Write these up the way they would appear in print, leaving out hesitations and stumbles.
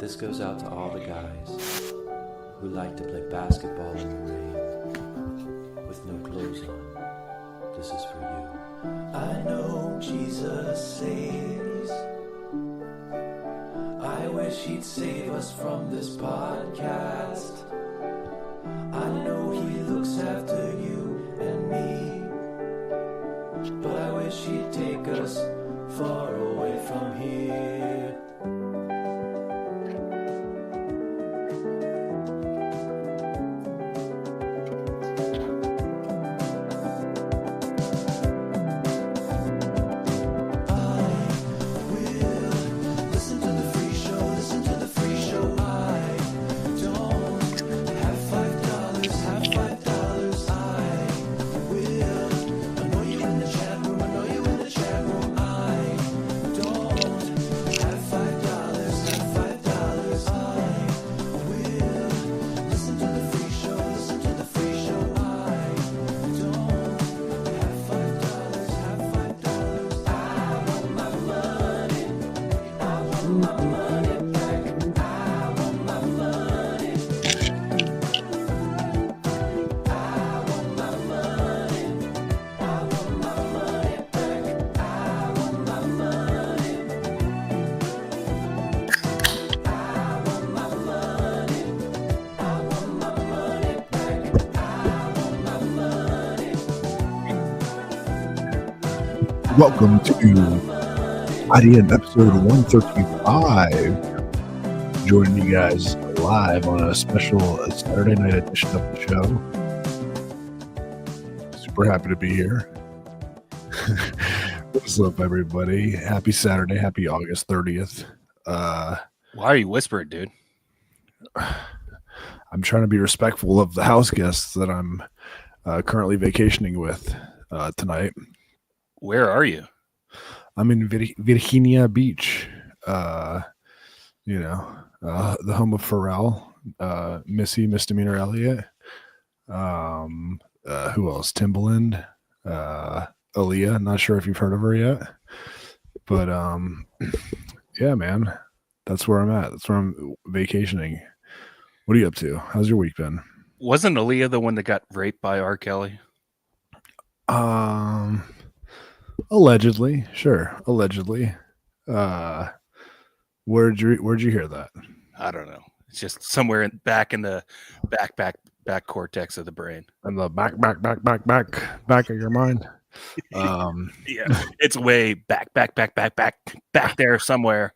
This goes out to all the guys who like to play basketball in the rain with no clothes on. This is for you. I know Jesus saves. I wish he'd save us from this podcast. I know he looks after you and me, but I wish he'd take us far away from here. Welcome to IDM episode 135. Joining you guys live on a special Saturday night edition of the show. Super happy to be here. What's up, everybody? Happy Saturday. Happy August 30th. Why are you whispering, dude? I'm trying to be respectful of the house guests that I'm currently vacationing with tonight. Where are you? I'm in Virginia Beach, the home of Pharrell, Missy, Misdemeanor Elliott, who else? Timbaland, Aaliyah. Not sure if you've heard of her yet, but yeah, man, that's where I'm at. That's where I'm vacationing. What are you up to? How's your week been? Wasn't Aaliyah the one that got raped by R. Kelly? Allegedly, sure. Allegedly. Where'd you hear that? I don't know. It's just somewhere back in the back cortex of the brain. In the back of your mind. Yeah, it's way back there somewhere.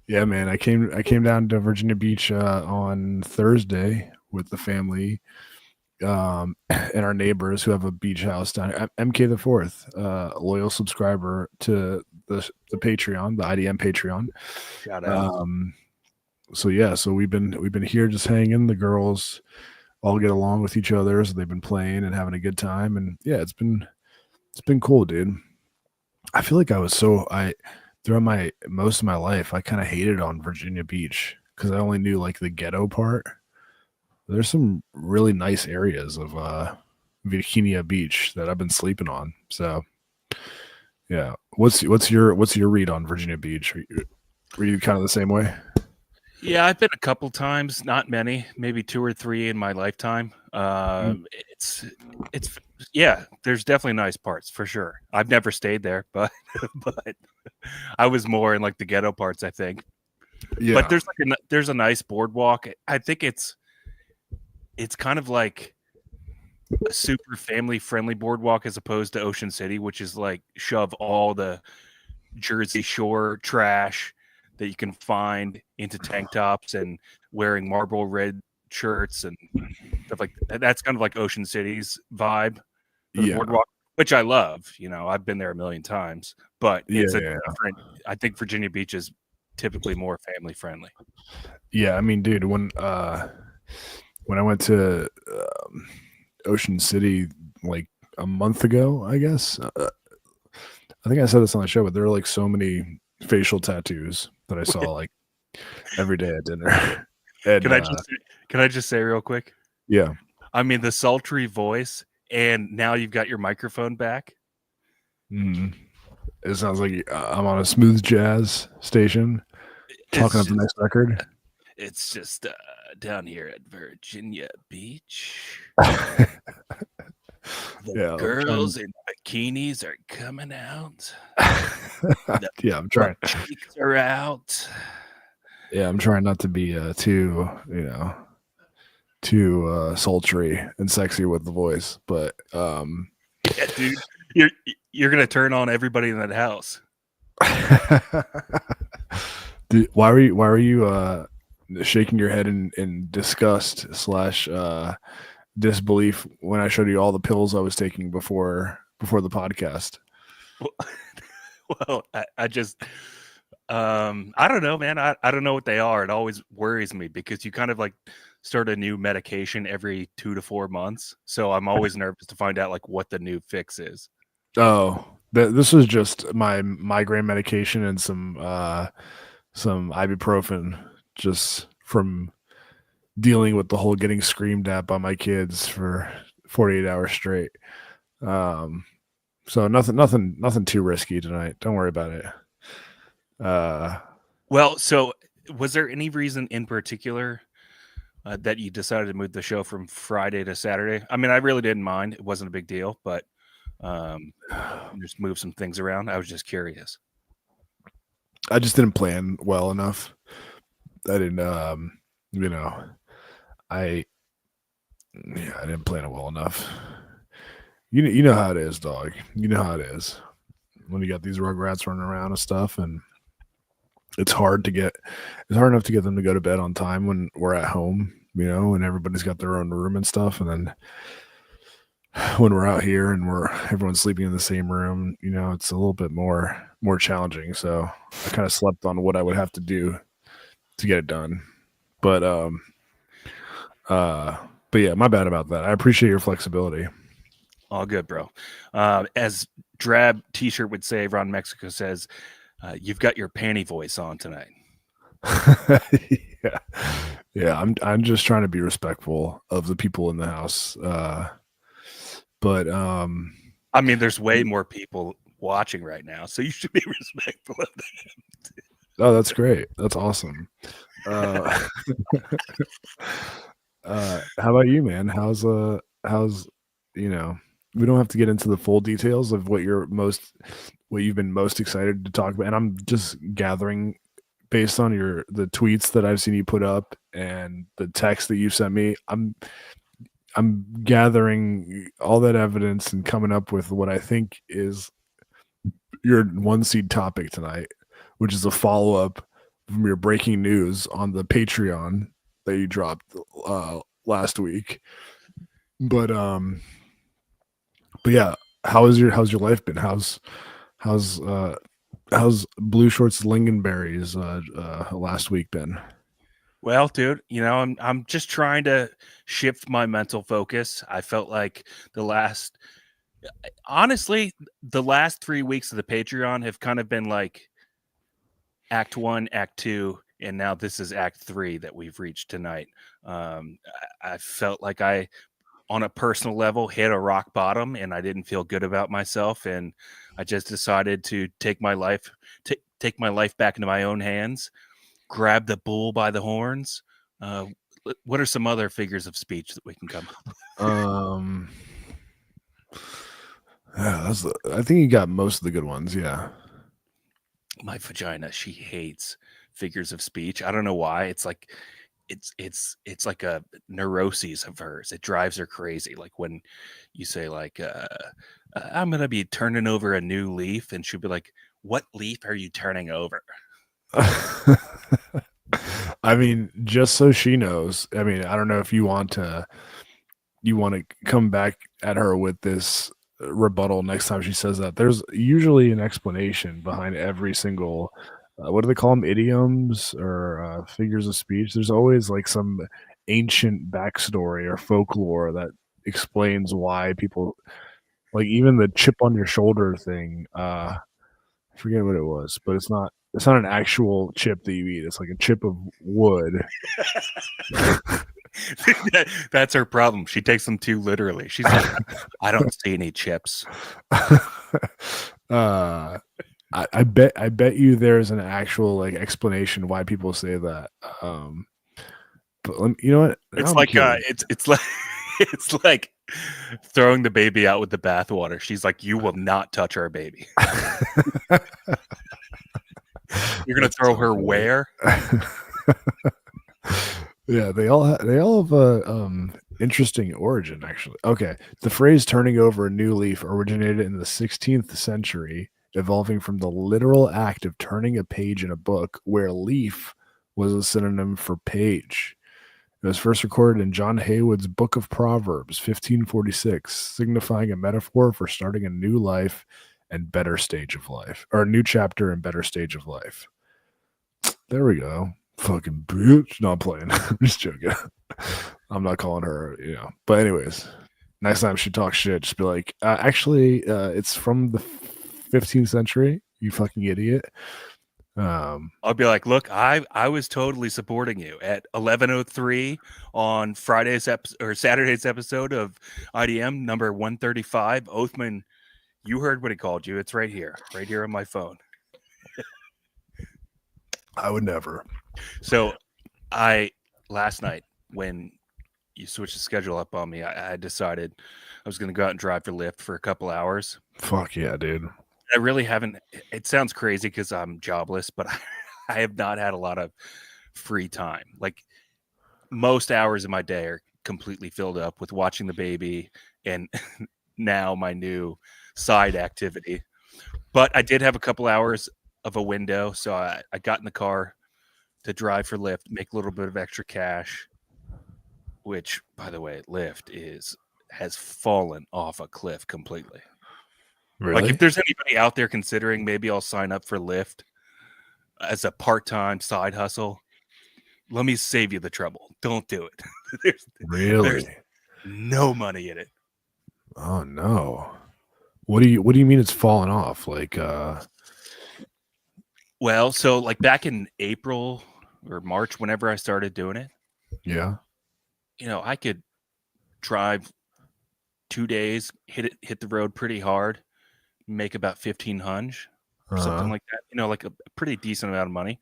Yeah, man. I came down to Virginia Beach on Thursday with the family. And our neighbors who have a beach house down here. MK the Fourth, loyal subscriber to the Patreon, the IDM Patreon. Shout out. So we've been here just hanging. The girls all get along with each other, so they've been playing and having a good time. And yeah, it's been cool, dude. I feel like throughout most of my life, I kind of hated on Virginia Beach because I only knew like the ghetto part. There's some really nice areas of Virginia Beach that I've been sleeping on. So, yeah. What's your read on Virginia Beach? Were you kind of the same way? Yeah, I've been a couple times, not many, maybe 2 or 3 in my lifetime. It's yeah. There's definitely nice parts for sure. I've never stayed there, but I was more in like the ghetto parts, I think. Yeah. But there's a nice boardwalk. I think it's kind of like a super family-friendly boardwalk as opposed to Ocean City, which is like shove all the Jersey Shore trash that you can find into tank tops and wearing Marlboro red shirts and stuff like that. That's kind of like Ocean City's vibe for the boardwalk, which I love. You know, I've been there a million times, but it's different. I think Virginia Beach is typically more family-friendly. Yeah, I mean, dude, when I went to Ocean City like a month ago, I guess. I think I said this on the show, but there are like so many facial tattoos that I saw like every day at dinner. And, can I just say real quick? Yeah. I mean, the sultry voice, and now you've got your microphone back. It sounds like I'm on a smooth jazz station. Talking up the next record. It's just down here at Virginia Beach. The girls in bikinis are coming out. Yeah, I'm trying. Cheeks are out. Yeah, I'm trying not to be too sultry and sexy with the voice, but yeah, dude, you're gonna turn on everybody in that house. Dude, why were you shaking your head in disgust / disbelief when I showed you all the pills I was taking before the podcast? Well, I just I don't know, man. I don't know what they are. It always worries me because you kind of like start a new medication every 2 to 4 months. So I'm always nervous to find out like what the new fix is. Oh, this was just my migraine medication and some ibuprofen, just from dealing with the whole getting screamed at by my kids for 48 hours straight. So nothing too risky tonight. Don't worry about it. Well, so was there any reason in particular that you decided to move the show from Friday to Saturday? I mean, I really didn't mind. It wasn't a big deal, but just move some things around. I was just curious. I just didn't plan well enough. I didn't, I didn't plan it well enough. You know how it is, dog. You know how it is when you got these rugrats running around and stuff, and it's hard enough to get them to go to bed on time when we're at home, and everybody's got their own room and stuff, and then when we're out here and everyone's sleeping in the same room, it's a little bit more challenging. So I kind of slept on what I would have to do to get it done. But yeah, my bad about that. I appreciate your flexibility. All good, bro. As Drab T-shirt would say, Ron Mexico says, you've got your panty voice on tonight. Yeah. I'm just trying to be respectful of the people in the house. But I mean, there's way more people watching right now, so you should be respectful of them. Oh, that's great. That's awesome. How about you, man? How's we don't have to get into the full details of what you've been most excited to talk about. And I'm just gathering based on the tweets that I've seen you put up and the text that you sent me. I'm gathering all that evidence and coming up with what I think is your one seed topic tonight, which is a follow-up from your breaking news on the Patreon that you dropped last week. But yeah, how's your life been? How's Blue Shorts Lingonberries last week been? Well, dude, I'm just trying to shift my mental focus. I felt like the last 3 weeks of the Patreon have kind of been like Act 1, Act 2, and now this is Act 3 that we've reached tonight. I felt like I, on a personal level, hit a rock bottom, and I didn't feel good about myself, and I just decided to take my life back into my own hands. Grab the bull by the horns. What are some other figures of speech that we can come up with? Yeah, I think you got most of the good ones. Yeah. My vagina, she hates figures of speech. I don't know why. It's like it's like a neuroses of hers. It drives her crazy. Like when you say like I'm gonna be turning over a new leaf, and she'll be like, "What leaf are you turning over?" I mean, just so she knows. I mean, I don't know if you want to come back at her with this rebuttal next time she says that. There's usually an explanation behind every single what do they call them, idioms or figures of speech. There's always like some ancient backstory or folklore that explains why people, like even the chip on your shoulder thing. I forget what it was, but it's not an actual chip that you eat. It's like a chip of wood. That's her problem. She takes them too literally. She's like, I don't see any chips. I bet you there's an actual like explanation why people say that. But you know what? It's I'm like kidding. it's like it's like throwing the baby out with the bathwater. She's like, "You will not touch our baby. You're gonna That's throw so her funny. where?" Yeah, they all have a interesting origin actually. Okay, the phrase "turning over a new leaf" originated in the 16th century, evolving from the literal act of turning a page in a book, where leaf was a synonym for page. It was first recorded in John Haywood's Book of Proverbs, 1546, signifying a metaphor for starting a new life and better stage of life, or a new chapter and better stage of life. There we go. Fucking bitch. No, I'm playing. I'm just joking. I'm not calling her, But anyways, next time she talks shit, just be like, actually, it's from the 15th century, you fucking idiot. I'll be like, "Look, I was totally supporting you at 11:03 on Saturday's episode of IDM number 135. Othman, you heard what he called you. It's right here on my phone." I would never. So last night when you switched the schedule up on me, I decided I was going to go out and drive for Lyft for a couple hours. Fuck yeah, dude. I really haven't. It sounds crazy because I'm jobless, but I have not had a lot of free time. Like most hours of my day are completely filled up with watching the baby and now my new side activity. But I did have a couple hours of a window, so I got in the car to drive for Lyft, make a little bit of extra cash, which, by the way, Lyft has fallen off a cliff completely. Really? Like, if there's anybody out there considering maybe I'll sign up for Lyft as a part-time side hustle, let me save you the trouble. Don't do it. There's no money in it. Oh no. What do you mean it's fallen off? Like Well, so like back in April or March, whenever I started doing it, yeah. I could drive 2 days, hit the road pretty hard, make about 1,500, something like that, like a pretty decent amount of money.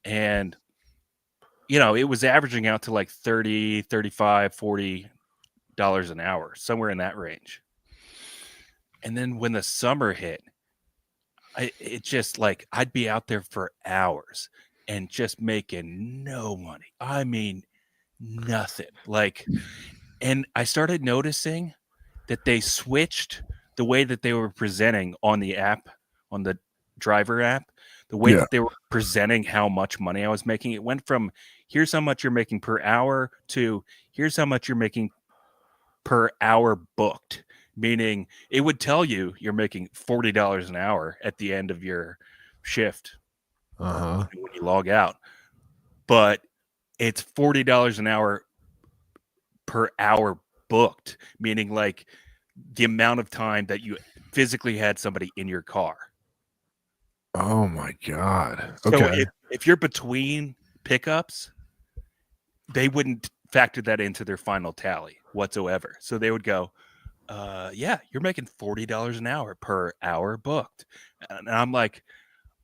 And, it was averaging out to like $30, $35, $40 an hour, somewhere in that range. And then when the summer hit, it just like I'd be out there for hours and just making no money. I mean, nothing. Like, and I started noticing that they switched the way that they were presenting on the app, on the driver app, the way that they were presenting how much money I was making. It went from here's how much you're making per hour to here's how much you're making per hour booked, meaning it would tell you you're making $40 an hour at the end of your shift when you log out. But it's $40 an hour per hour booked, meaning like the amount of time that you physically had somebody in your car. Oh my God. Okay. So if you're between pickups, they wouldn't factor that into their final tally whatsoever. So they would go, yeah, you're making $40 an hour per hour booked. And I'm like,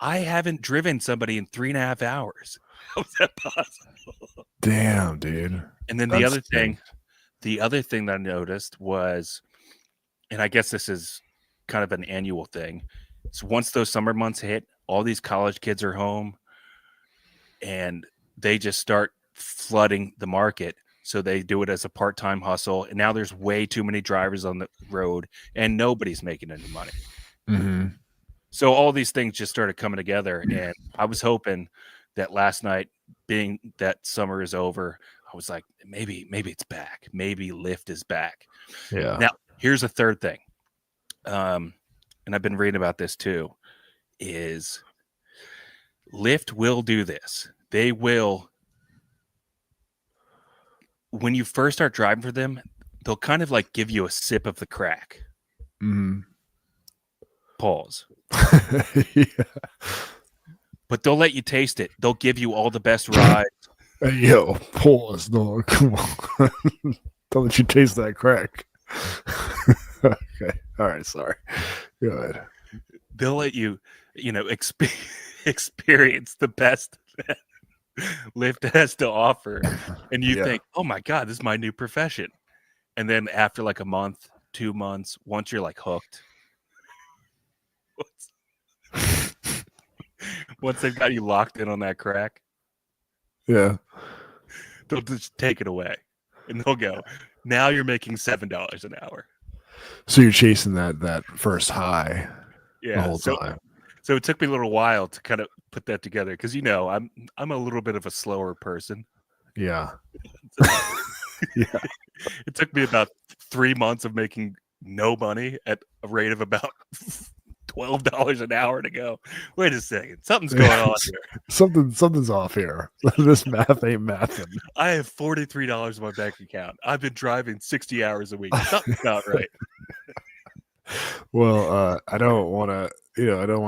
I haven't driven somebody in 3.5 hours. How is that possible? Damn, dude. And then the other thing that I noticed was, and I guess this is kind of an annual thing. So once those summer months hit, all these college kids are home and they just start flooding the market. So they do it as a part-time hustle. And now there's way too many drivers on the road and nobody's making any money. Mm-hmm. So all these things just started coming together. And I was hoping that last night, being that summer is over, I was like, maybe it's back. Maybe Lyft is back. Yeah. Now, here's a third thing. And I've been reading about this too, is Lyft will do this. They will, when you first start driving for them, they'll kind of like give you a sip of the crack. Mm-hmm. Pause. Yeah. But they'll let you taste it. They'll give you all the best rides. Hey, yo, pause. No, come on. Don't let you taste that crack. Okay. All right. Sorry. Go ahead. they'll let you, experience the best that Lyft has to offer, and you think, oh my god, this is my new profession. And then after like a month, 2 months, once you're like hooked, once they've got you locked in on that crack, yeah, they'll just take it away, and they'll go, now you're making $7 an hour. So you're chasing that first high the whole time. So it took me a little while to kind of put that together because I'm a little bit of a slower person. Yeah. Yeah. It took me about 3 months of making no money at a rate of about $12 an hour to go, wait a second, something's going on here. Something's off here. This math ain't mathing. I have $43 in my bank account. I've been driving 60 hours a week. Something's not right. Well, I don't want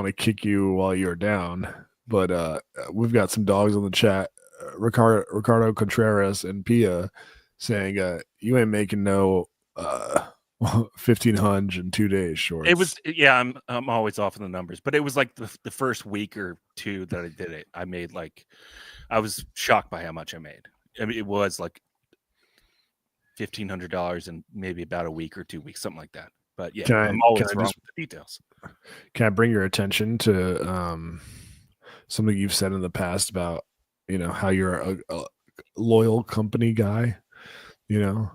to kick you while you're down, but we've got some dogs on the chat. Ricardo Contreras and Pia saying you ain't making no 1,500 in 2 days short. It was, I'm always off in the numbers, but it was like the first week or two that I did it. I made I was shocked by how much I made. I mean, it was like $1,500 in maybe about a week or 2 weeks, something like that. But yeah, I'm always wrong with the details. Can I bring your attention to something you've said in the past about, how you're a loyal company guy, and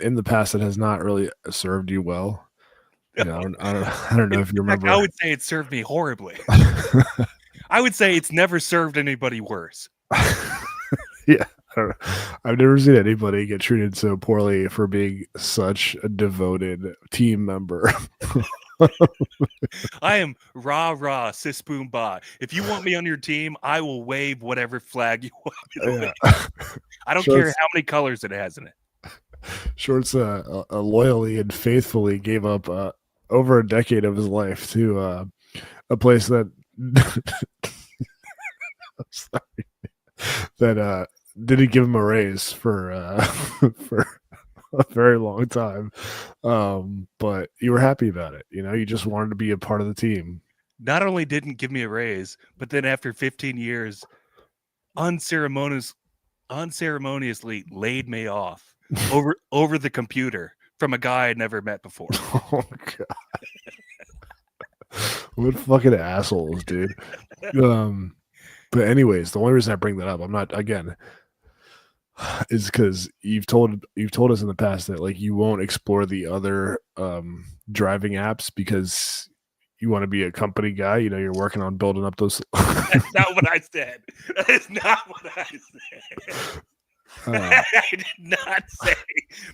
in the past it has not really served you well. I don't know if you remember. I would say it served me horribly. I would say it's never served anybody worse. Yeah. I've never seen anybody get treated so poorly for being such a devoted team member. I am rah, sis boom ba. If you want me on your team, I will wave whatever flag you want me to wave. I don't care how many colors it has in it. Shorts loyally and faithfully gave up over a decade of his life to a place that I'm sorry, that didn't give him a raise for a very long time, but you were happy about it. You just wanted to be a part of the team. Not only didn't give me a raise, but then after 15 years, unceremoniously laid me off over the computer from a guy I'd never met before. Oh god, what fucking assholes, dude. But anyways, the only reason I bring that up, I'm not, again, is because you've told us in the past that you won't explore the other driving apps because you want to be a company guy. You're working on building up those. That's not what I said. That is not what I said. I did not say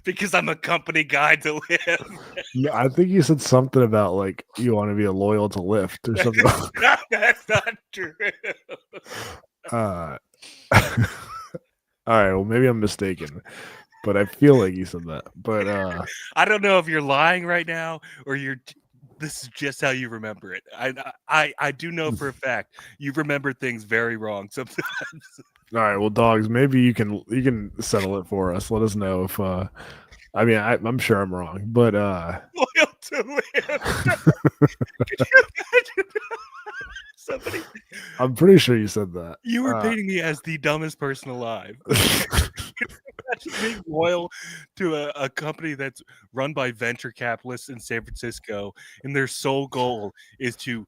because I'm a company guy to live. No, I think you said something about you want to be a loyal to Lyft or something. That's not true. All right, well, maybe I'm mistaken, but I feel like you said that. But I don't know if you're lying right now or this is just how you remember it. I do know for a fact you remember things very wrong sometimes. All right, well, dogs, maybe you can settle it for us. Let us know if I'm sure I'm wrong, but loyal to live. Could you imagine? Somebody, I'm pretty sure you said that. You were painting me as the dumbest person alive. Being loyal to a company that's run by venture capitalists in San Francisco, and their sole goal is to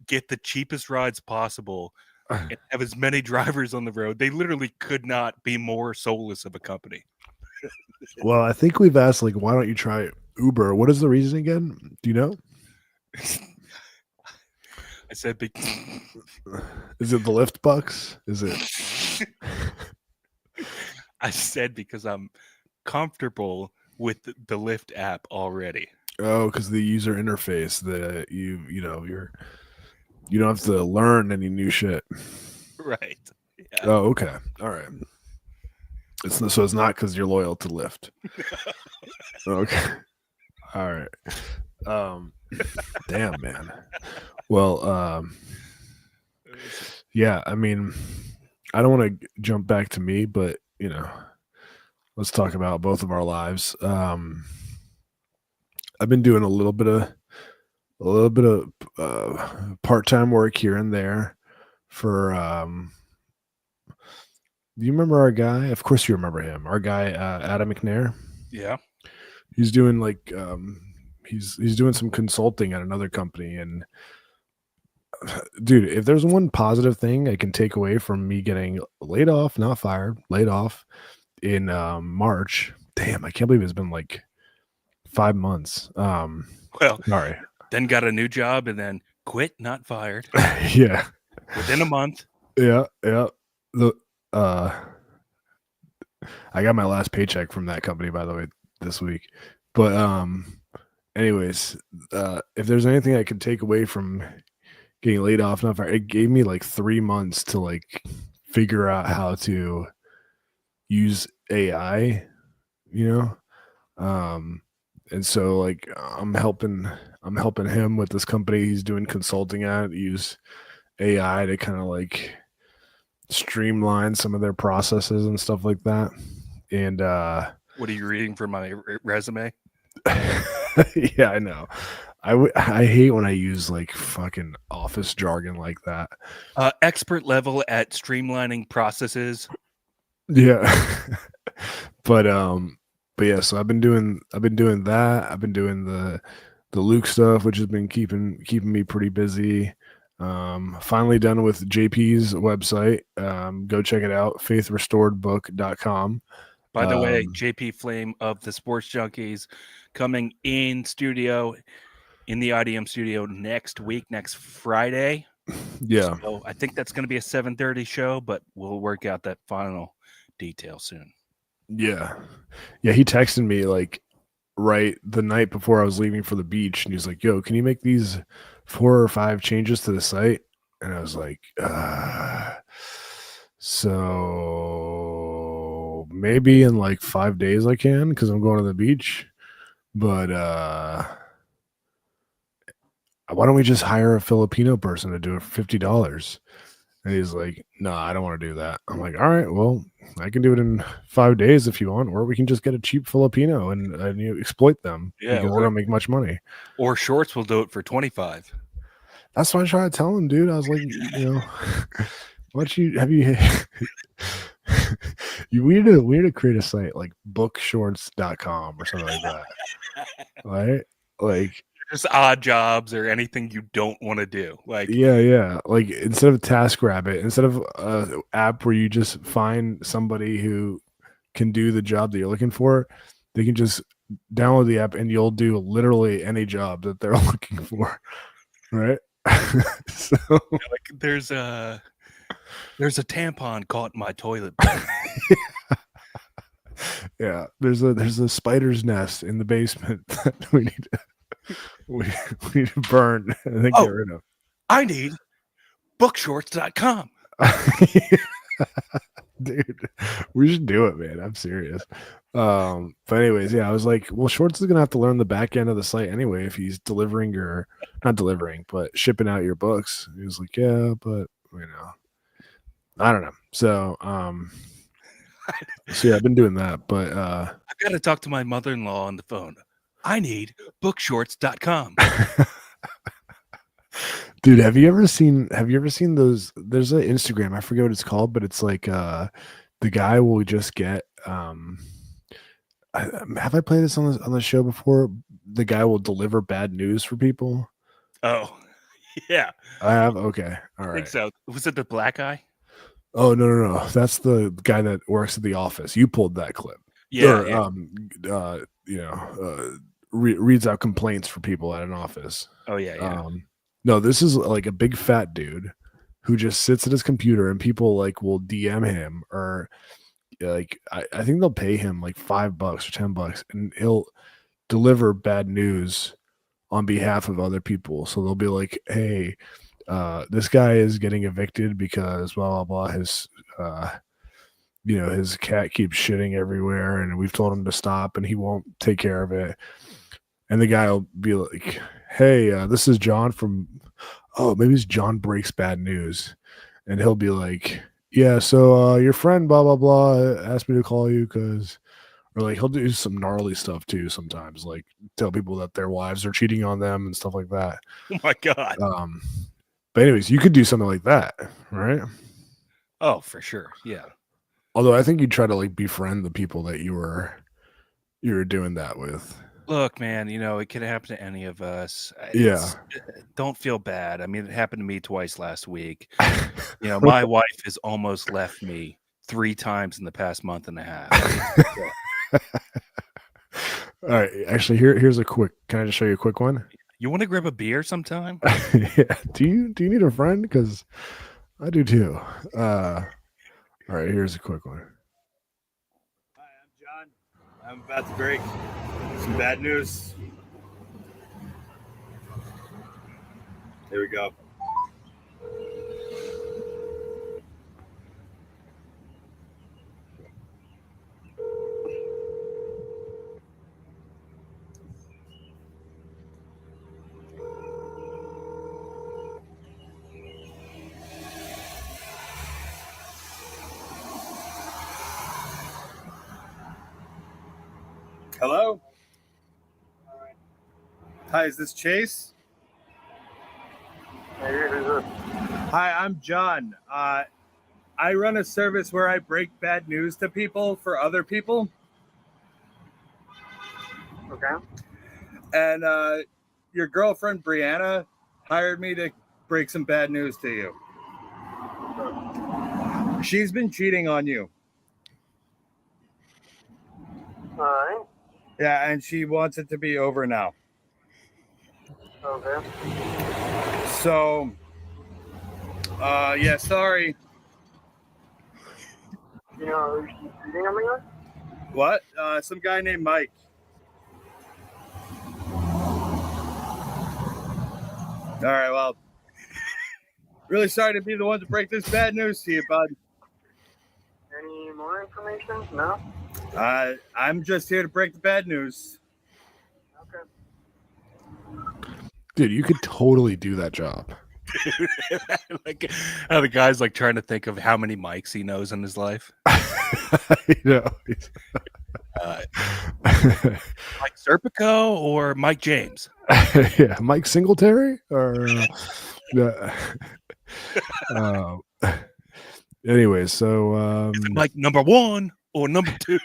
get the cheapest rides possible and have as many drivers on the road. They literally could not be more soulless of a company. Well, I think we've asked, why don't you try Uber? What is the reason again? Do you know? I said, is it the Lyft bucks? Is it? I said because I'm comfortable with the Lyft app already. Oh, because the user interface, you don't have to learn any new shit. Right. Yeah. Oh, okay. All right. So it's not because you're loyal to Lyft. Okay. All right. Damn, man. Well, yeah, I mean, I don't want to jump back to me, but let's talk about both of our lives. I've been doing a little bit of little bit of part-time work here and there for do you remember our guy? Of course you remember him. Our guy Adam McNair. Yeah. He's doing like he's doing some consulting at another company, and dude, if there's one positive thing I can take away from me getting laid off, not fired, laid off in March. Damn, I can't believe it's been like 5 months. Well, Sorry. then got a new job and then quit, not fired. Yeah. Within a month. Yeah. The I got my last paycheck from that company, by the way, this week. But anyways, if there's anything I could take away from getting laid off, not fired, it gave me like 3 months to like figure out how to use AI, you know. And so like I'm helping him with this company he's doing consulting at, use AI to kind of like streamline some of their processes and stuff like that. And what are you reading from my resume? Yeah, I know. I hate when I use like fucking office jargon like that. Expert level at streamlining processes. Yeah. But yeah, so I've been doing that. I've been doing the Luke stuff, which has been keeping me pretty busy. Finally done with JP's website. Go check it out, faithrestoredbook.com. By the way, JP Flaim of the Sports Junkies coming in studio in the IDM studio next week, next Friday. Yeah. So I think that's going to be a 7:30 show, but we'll work out that final detail soon. Yeah. He texted me like right the night before I was leaving for the beach, and he's like, "Yo, can you make these 4 or 5 changes to the site?" And I was like, so maybe in like 5 days I can, because I'm going to the beach. But why don't we just hire a Filipino person to do it for $50? And he's like, "No, I don't want to do that." I'm like, "All right, well, I can do it in 5 days if you want, or we can just get a cheap Filipino and you exploit them. Yeah, because they don't make much money. Or Shorts will do it for 25. That's what I tried to tell him, dude. I was like, we need to create a site like bookshorts.com or something like that. Right? Like just odd jobs or anything you don't want to do. Like yeah. Like instead of TaskRabbit, instead of an app where you just find somebody who can do the job that you're looking for, they can just download the app and you'll do literally any job that they're looking for. Right? So like there's a tampon caught in my toilet. Yeah, there's a spider's nest in the basement that we need to burn and then get rid of. I need bookshorts.com. Dude, we should do it, man. I'm serious. But anyways, yeah, I was like, well, Shorts is gonna have to learn the back end of the site anyway if he's delivering or not delivering, but shipping out your books. He was like, yeah, but I don't know. So so yeah, I've been doing that, but I gotta talk to my mother-in-law on the phone. I need bookshorts.com. Dude, have you ever seen those? There's an Instagram, I forget what it's called, but it's like the guy will just get have I played this on the show before? The guy will deliver bad news for people. Oh, yeah. I have. Okay. All right. I think so. Was it the black guy? Oh, no. That's the guy that works at the office. You pulled that clip. Yeah. Reads out complaints for people at an office. Oh, yeah. No, this is like a big fat dude who just sits at his computer and people like will DM him or like I think they'll pay him like $5 or $10 and he'll deliver bad news on behalf of other people. So they'll be like, hey, this guy is getting evicted because blah blah blah. His his cat keeps shitting everywhere and we've told him to stop and he won't take care of it. And the guy will be like, hey, this is John from maybe it's John Breaks Bad News. And he'll be like, yeah, so your friend blah blah blah asked me to call you Or like he'll do some gnarly stuff too sometimes, like tell people that their wives are cheating on them and stuff like that. Oh my God. But anyways, you could do something like that, right? Oh, for sure. Yeah. Although I think you try to like befriend the people that you were doing that with. Look, man, it could happen to any of us. Yeah. Don't feel bad. I mean, it happened to me twice last week. My wife has almost left me 3 times in the past month and a half. All right. Actually, here's a quick. Can I just show you a quick one? You want to grab a beer sometime? Yeah. Do you need a friend? Because I do too. All right. Here's a quick one. Hi, I'm John. I'm about to break some bad news. Here we go. Hello? Hi, is this Chase? Hi, I'm John. I run a service where I break bad news to people for other people. Okay. And your girlfriend, Brianna, hired me to break some bad news to you. She's been cheating on you. All right. Yeah, and she wants it to be over now. Okay. So, yeah, sorry. You know who she's cheating on me with? What? Some guy named Mike. All right, well, really sorry to be the one to break this bad news to you, bud. Any more information? No? I'm just here to break the bad news. Okay. Dude, you could totally do that job. Like how the guy's like trying to think of how many mics he knows in his life. Know. Mike Serpico or Mike James? Yeah, Mike Singletary or anyway, so Is it Mike number 1 or number 2?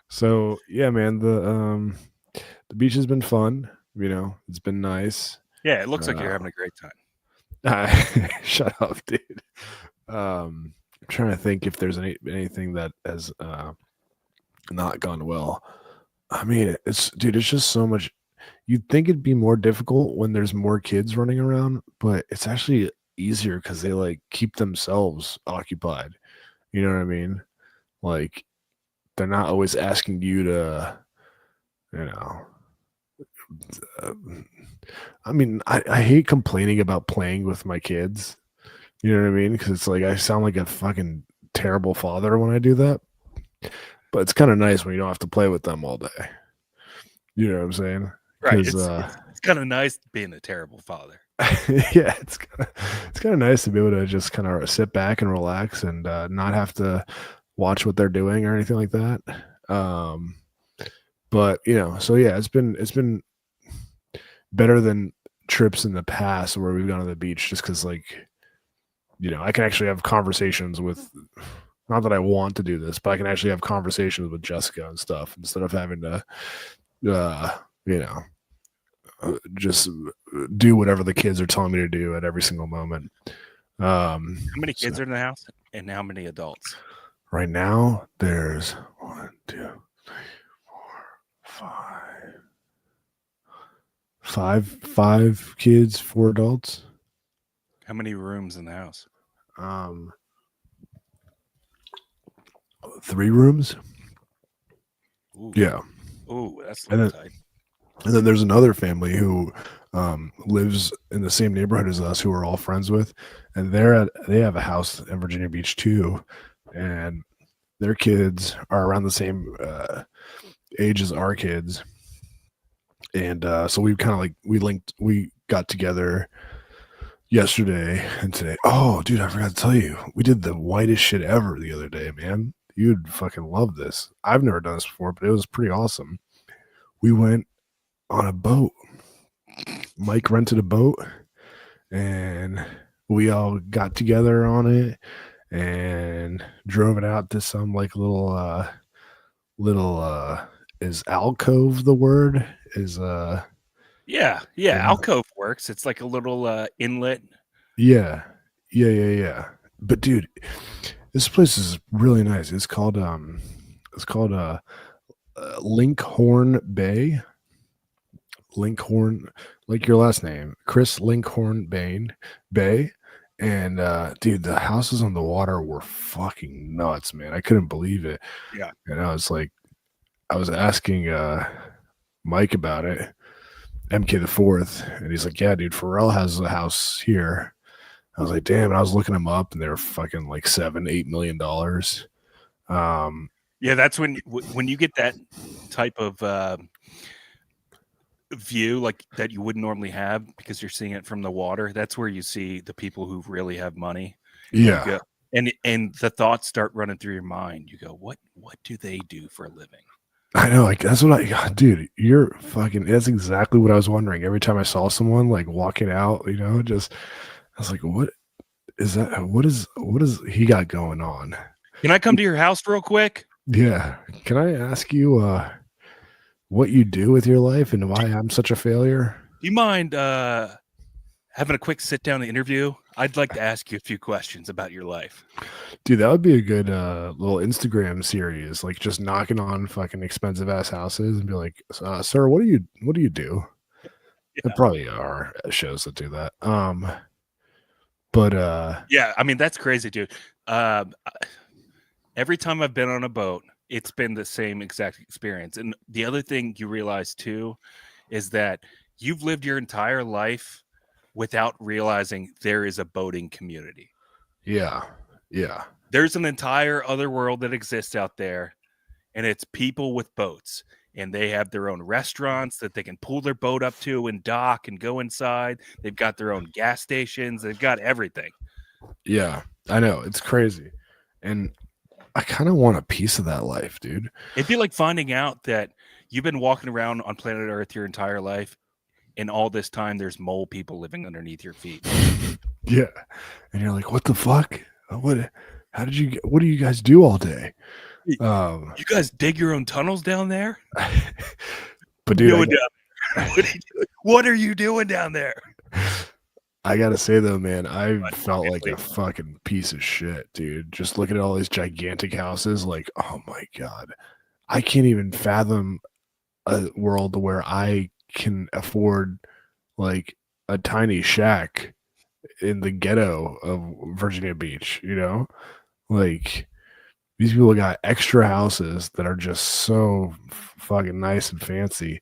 So yeah, man, the beach has been fun. It's been nice. Yeah, it looks like you're having a great time. Shut up, dude. I'm trying to think if there's anything that has not gone well. I mean, it's just so much. You'd think it'd be more difficult when there's more kids running around, but it's actually easier because they like keep themselves occupied. You know what I mean? Like they're not always asking you to, I mean, I hate complaining about playing with my kids. You know what I mean? Because it's like I sound like a fucking terrible father when I do that. But it's kind of nice when you don't have to play with them all day. You know what I'm saying? Right. It's kind of nice being a terrible father. Yeah, it's kind of nice to be able to just kind of sit back and relax and not have to watch what they're doing or anything like that. But so yeah, it's been better than trips in the past where we've gone to the beach just because like I can actually have conversations with, not that I want to do this, but I can actually have conversations with Jessica and stuff instead of having to just do whatever the kids are telling me to do at every single moment. How many kids are in the house and how many adults? Right now there's 1, 2, 3, 4, 5. Five kids, 4 adults. How many rooms in the house? 3 rooms. Ooh. Yeah. Ooh, that's tight. And then there's another family who lives in the same neighborhood as us, who we're all friends with, and they have a house in Virginia Beach too, and their kids are around the same age as our kids, and so we kind of like we got together yesterday and today. Oh, dude, I forgot to tell you, we did the whitest shit ever the other day, man. you'd fucking love this. I've never done this before, but it was pretty awesome. We went on a boat. Mike rented a boat, and we all got together on it and drove it out to some like little is alcove the word? Is Yeah, alcove works. It's like a little inlet. yeah. But dude, this place is really nice. It's called Linkhorn Bay. Linkhorn, like your last name, Chris Linkhorn Bay. And dude, the houses on the water were fucking nuts, man. I couldn't believe it. Yeah. And I was asking Mike about it, MK the fourth, and he's like, yeah, dude, Pharrell has a house here. I was like, damn. And I was looking them up, and they were fucking like $7-8 million. Yeah, that's when you get that type of view like that you wouldn't normally have because you're seeing it from the water. That's where you see the people who really have money. Yeah. You go, and the thoughts start running through your mind. You go, what do they do for a living? I know, like that's what dude, you're fucking, that's exactly what I was wondering every time I saw someone like walking out, just I was like, what is that? What is he got going on? Can I come to your house real quick? Yeah. Can I ask you what you do with your life and why I'm such a failure? Do you mind having a quick sit down interview? I'd like to ask you a few questions about your life. Dude, that would be a good little Instagram series, like just knocking on fucking expensive ass houses and be like, sir, what do you do? Yeah. There probably are shows that do that. But yeah, I mean that's crazy, dude. Every time I've been on a boat, it's been the same exact experience. And the other thing you realize too is that you've lived your entire life without realizing there is a boating community. Yeah. There's an entire other world that exists out there, and it's people with boats, and they have their own restaurants that they can pull their boat up to and dock and go inside. They've got their own gas stations. They've got everything. Yeah, I know. It's crazy. And I kind of want a piece of that life, dude. It'd be like finding out that you've been walking around on planet Earth your entire life, and all this time there's mole people living underneath your feet. Yeah. And you're like, what the fuck? What do you guys do all day? You guys dig your own tunnels down there? But dude, what are you doing down there? I gotta say though, man, I felt like a fucking piece of shit, dude. Just looking at all these gigantic houses, like, oh my god, I can't even fathom a world where I can afford like a tiny shack in the ghetto of Virginia Beach, like these people got extra houses that are just so fucking nice and fancy.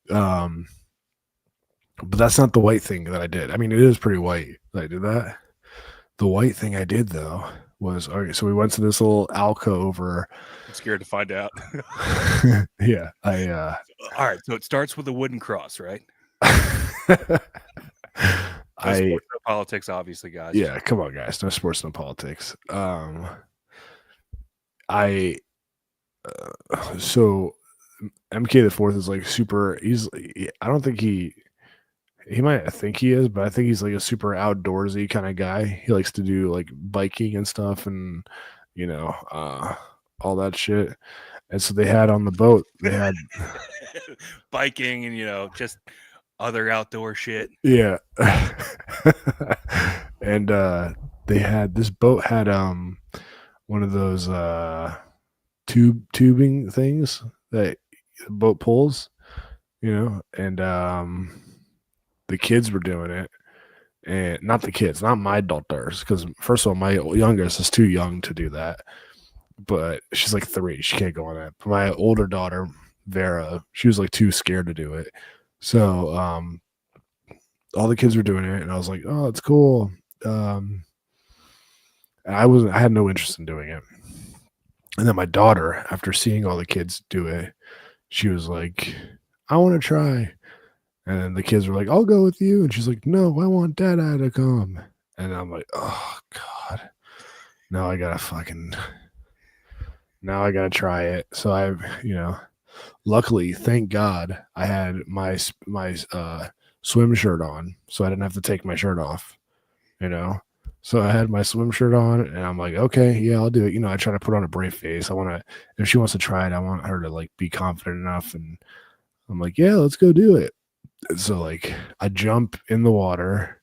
But that's not the white thing that I did. I mean, it is pretty white that I did that. The white thing I did though was, okay, so we went to this little alcove. I'm scared to find out. Yeah. All right. So it starts with a wooden cross, right? No politics, obviously, guys. Yeah, come on, guys. No sports, no politics. So MK the fourth is like super. I don't think he might think he is, but I think he's like a super outdoorsy kind of guy. He likes to do like biking and stuff, and all that shit. And so they had on the boat, they had biking and just other outdoor shit. Yeah. And they had, this boat had one of those tubing things that the boat pulls, and the kids were doing it. And not the kids, not my daughters, because first of all, my youngest is too young to do that. But she's like 3, she can't go on that. But my older daughter, Vera, she was like too scared to do it. So all the kids were doing it, and I was like, oh, it's cool. I had no interest in doing it. And then my daughter, after seeing all the kids do it, she was like, I want to try. And then the kids were like, I'll go with you. And she's like, no, I want Dada to come. And I'm like, oh God. Now I gotta fucking Now I gotta try it. So luckily, thank God, I had my swim shirt on, so I didn't have to take my shirt off. So I had my swim shirt on, and I'm like, okay, yeah, I'll do it. I try to put on a brave face. If she wants to try it, I want her to like be confident enough, and I'm like, yeah, let's go do it. And so like I jump in the water.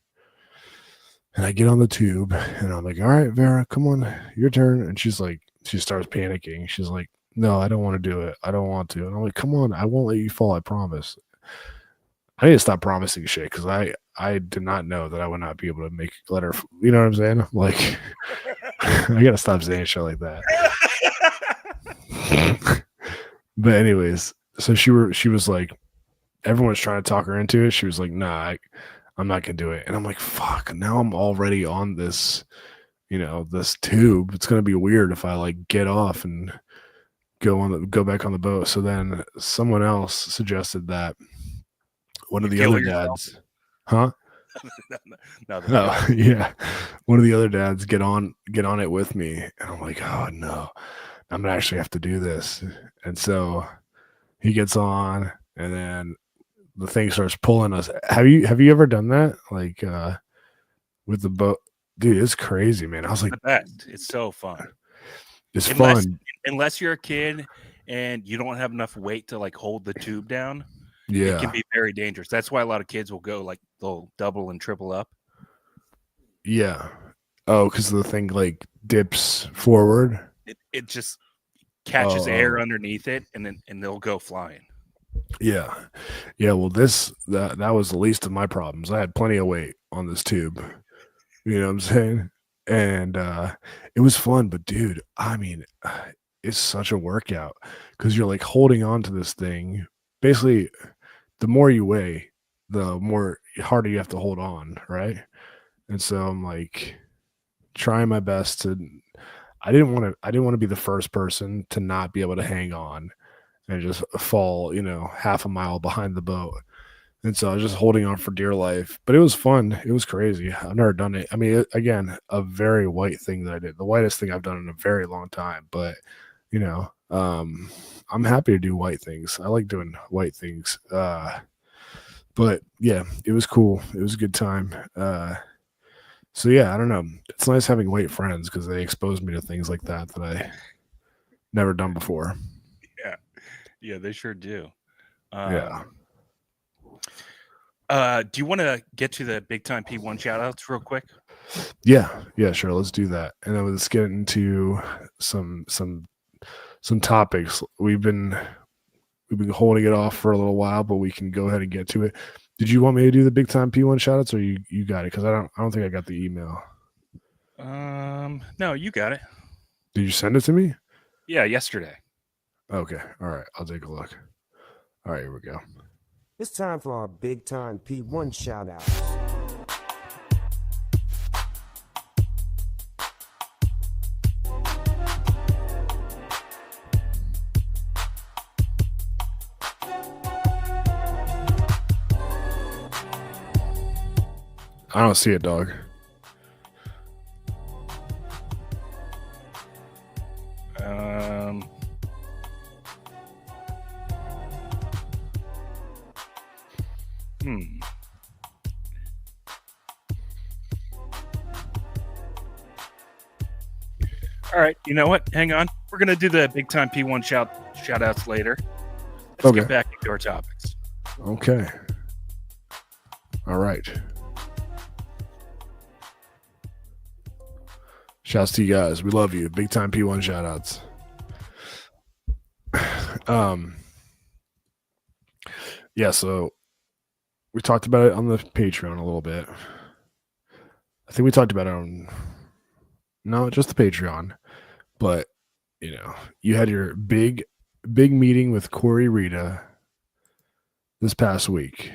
And I get on the tube and I'm like, all right, Vera, come on, your turn. And she starts panicking. She's like, no, I don't want to do it. I don't want to. And I'm like, come on, I won't let you fall. I promise. I need to stop promising shit because I did not know that I would not be able to let her, you know what I'm saying? Like, I got to stop saying shit like that. But anyways, so she was like, everyone was trying to talk her into it. She was like, nah, I'm not gonna do it. And I'm like, fuck, now I'm already on this, this tube. It's gonna be weird if I like get off and go back on the boat. So then someone else suggested that one of the other dads, huh? No, yeah. One of the other dads get on it with me. And I'm like, oh no, I'm gonna actually have to do this. And so he gets on, and then the thing starts pulling us. Have you ever done that? Like with the boat? Dude, it's crazy, man. I was like, the best. It's so fun. It's fun. Unless you're a kid and you don't have enough weight to like hold the tube down. Yeah. It can be very dangerous. That's why a lot of kids will go like they'll double and triple up. Yeah. Oh, because the thing like dips forward. It just catches air underneath it, and they'll go flying. Yeah. Well, that was the least of my problems. I had plenty of weight on this tube. You know what I'm saying? And it was fun, but dude, I mean, it's such a workout because you're like holding on to this thing. Basically, the more you weigh, the more harder you have to hold on, right? And so I'm like trying my best to. I didn't want to be the first person to not be able to hang on and just fall, half a mile behind the boat. And so I was just holding on for dear life, but it was fun. It was crazy. I've never done it. I mean, again, a very white thing that I did, the whitest thing I've done in a very long time, but I'm happy to do white things. I like doing white things. But yeah, it was cool. It was a good time. So yeah, I don't know. It's nice having white friends because they expose me to things like that I never done before. Yeah, they sure do. Yeah. Do you want to get to the big time P1 shout outs real quick? Yeah, sure. Let's do that. And then let's get into some topics. We've been holding it off for a little while, but we can go ahead and get to it. Did you want me to do the big time P1 shout outs, or you got it? Because I don't think I got the email. No, you got it. Did you send it to me? Yeah, yesterday. Okay. All right. I'll take a look. All right, here we go. It's time for our big time P1 shout out. I don't see it, dog. All right, you know what? Hang on. We're gonna do the big time P1 shout outs later. Let's get back into our topics. Okay. All right. Shouts to you guys. We love you. Big time P1 shout outs. Yeah, so we talked about it on the Patreon a little bit. I think we talked about it just the Patreon. But, you had your big meeting with Corey Rita this past week.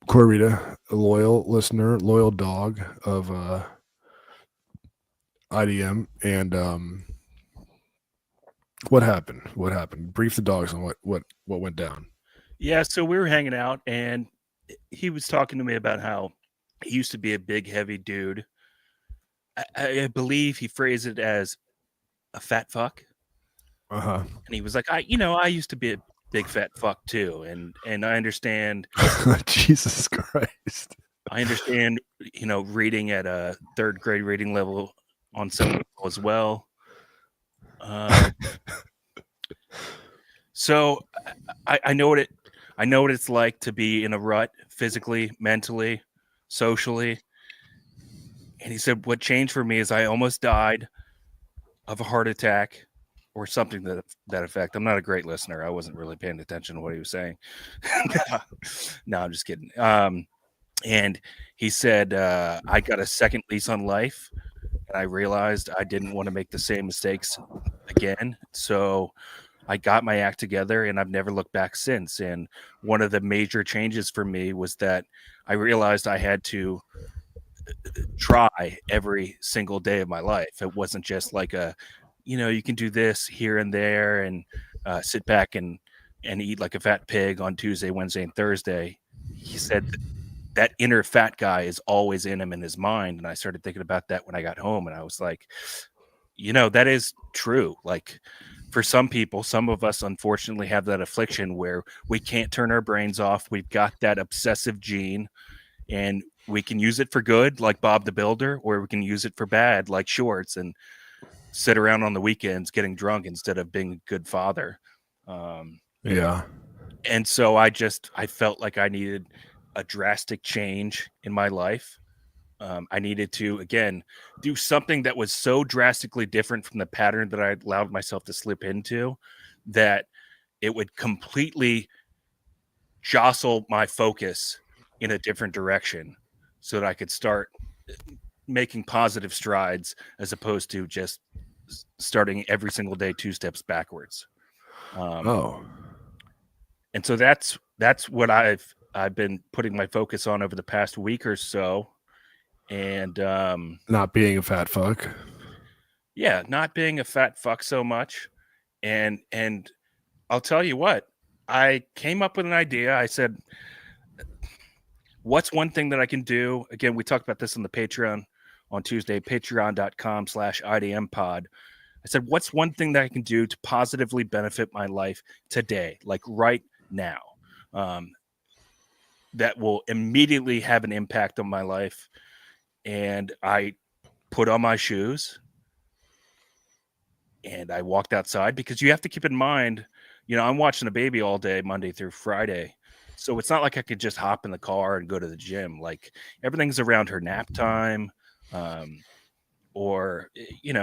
Corey Rita, a loyal listener, loyal dog of IDM. And what happened? Brief the dogs on what went down. Yeah, so we were hanging out, and he was talking to me about how he used to be a big, heavy dude. I believe he phrased it as a fat fuck? Uh-huh. And he was like, I used to be a big fat fuck too. And I understand, Jesus Christ. reading at a third grade reading level on some level as well. So I know what it's like to be in a rut physically, mentally, socially. And he said, what changed for me is I almost died of a heart attack or something to that effect. I'm not a great listener. I wasn't really paying attention to what he was saying. No, I'm just kidding. And he said, I got a second lease on life, and I realized I didn't want to make the same mistakes again. So I got my act together, and I've never looked back since. And one of the major changes for me was that I realized I had to try every single day of my life. It wasn't just like you can do this here and there and sit back and eat like a fat pig on Tuesday, Wednesday, and Thursday. He said that inner fat guy is always in him, in his mind. And I started thinking about that when I got home, and I was like, that is true. Like, for some people, some of us unfortunately have that affliction where we can't turn our brains off. We've got that obsessive gene, and we can use it for good, like Bob the Builder, or we can use it for bad, like Shorts, and sit around on the weekends getting drunk instead of being a good father. Yeah. And so I felt like I needed a drastic change in my life. I needed to, again, do something that was so drastically different from the pattern that I allowed myself to slip into, that it would completely jostle my focus in a different direction, so that I could start making positive strides, as opposed to just starting every single day 2 steps backwards. And so that's what I've been putting my focus on over the past week or so. And not being a fat fuck. Yeah, not being a fat fuck so much. And I'll tell you what, I came up with an idea. I said, what's one thing that I can do? Again, we talked about this on the Patreon on Tuesday, patreon.com/IDM pod. I said, what's one thing that I can do to positively benefit my life today, like right now, that will immediately have an impact on my life? And I put on my shoes and I walked outside, because you have to keep in mind, I'm watching a baby all day, Monday through Friday. So it's not like I could just hop in the car and go to the gym. Like, everything's around her nap time, or,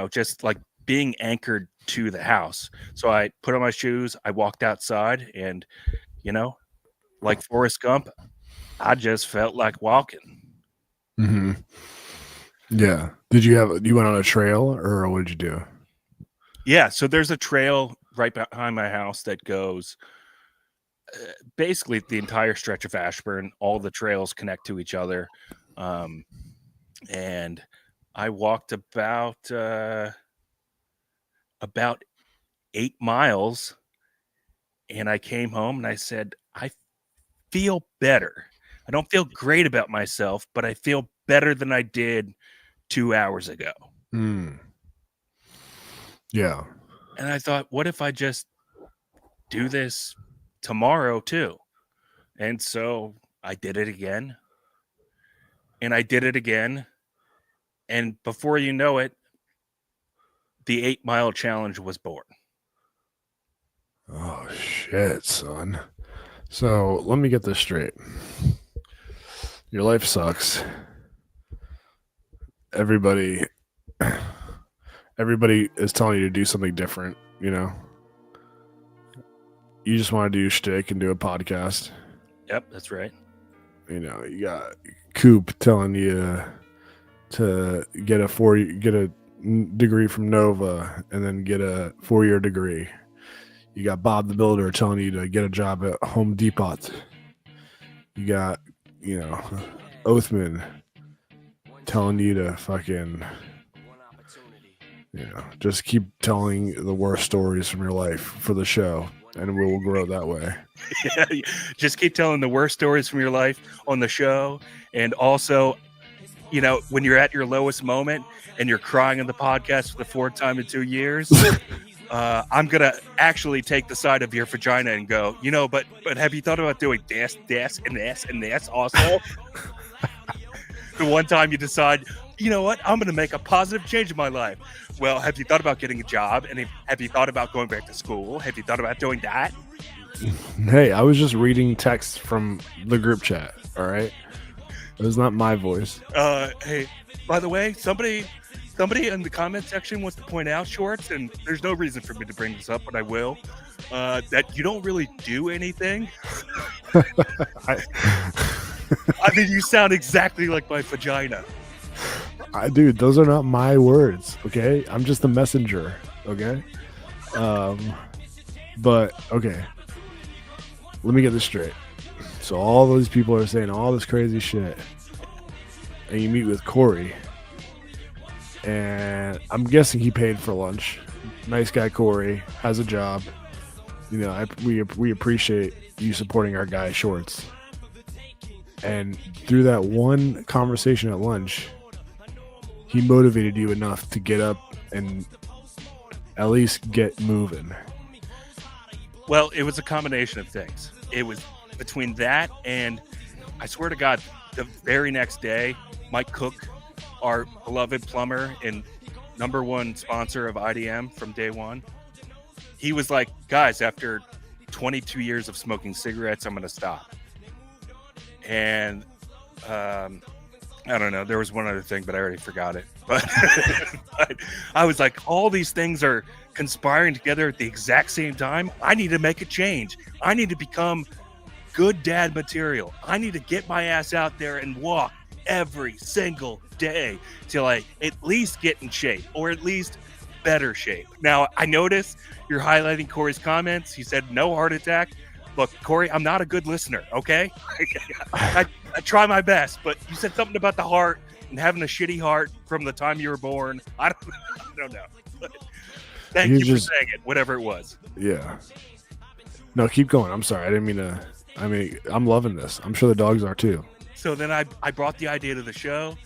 just like being anchored to the house. So I put on my shoes, I walked outside, and, like Forrest Gump, I just felt like walking. Mm-hmm. Yeah. You went on a trail, or what did you do? Yeah. So there's a trail right behind my house that goes basically the entire stretch of Ashburn. All the trails connect to each other. And I walked about 8 miles, and I came home and I said, I feel better. I don't feel great about myself, but I feel better than I did 2 hours ago. Yeah. And I thought, what if I just do this tomorrow too? And so I did it again. And I did it again. And before you know it, the 8 mile challenge was born. Oh, shit, son. So let me get this straight. Your life sucks. Everybody is telling you to do something different, You just want to do shtick and do a podcast. Yep, that's right. You got Coop telling you to get a degree from Nova and then get a 4-year degree. You got Bob the Builder telling you to get a job at Home Depot. You got, Othman telling you to fucking, just keep telling the worst stories from your life for the show, and we will grow that way. Yeah, just keep telling the worst stories from your life on the show, and also when you're at your lowest moment and you're crying on the podcast for the fourth time in 2 years, I'm gonna actually take the side of your vagina and go, but have you thought about doing this, and this, and this also? The one time you decide, you know what, I'm gonna make a positive change in my life. Well, have you thought about getting a job? And have you thought about going back to school? Have you thought about doing that? Hey, I was just reading text from the group chat. All right, it was not my voice. Hey, by the way, somebody in the comment section wants to point out, Shorts, and there's no reason for me to bring this up, but I will, that you don't really do anything. I mean, you sound exactly like my vagina. Dude, those are not my words, okay? I'm just the messenger, okay? But, okay. Let me get this straight. So all those people are saying all this crazy shit, and you meet with Corey, and I'm guessing he paid for lunch. Nice guy Corey, has a job. We appreciate you supporting our guy Shorts. And through that one conversation at lunch, he motivated you enough to get up and at least get moving. Well, it was a combination of things. It was between that and, I swear to God, the very next day, Mike Cook, our beloved plumber and #1 sponsor of IDM from day one, he was like, guys, after 22 years of smoking cigarettes, I'm going to stop. And I don't know. There was one other thing, but I already forgot it. But, but I was like, all these things are conspiring together at the exact same time. I need to make a change. I need to become good dad material. I need to get my ass out there and walk every single day till I at least get in shape, or at least better shape. Now, I noticed you're highlighting Corey's comments. He said no heart attack. Look, Corey, I'm not a good listener, okay? I try my best, but you said something about the heart and having a shitty heart from the time you were born. I don't know. But thank you for saying it, whatever it was. Yeah. No, keep going. I'm sorry. I didn't mean to. I mean, I'm loving this. I'm sure the dogs are too. So then I brought the idea to the show.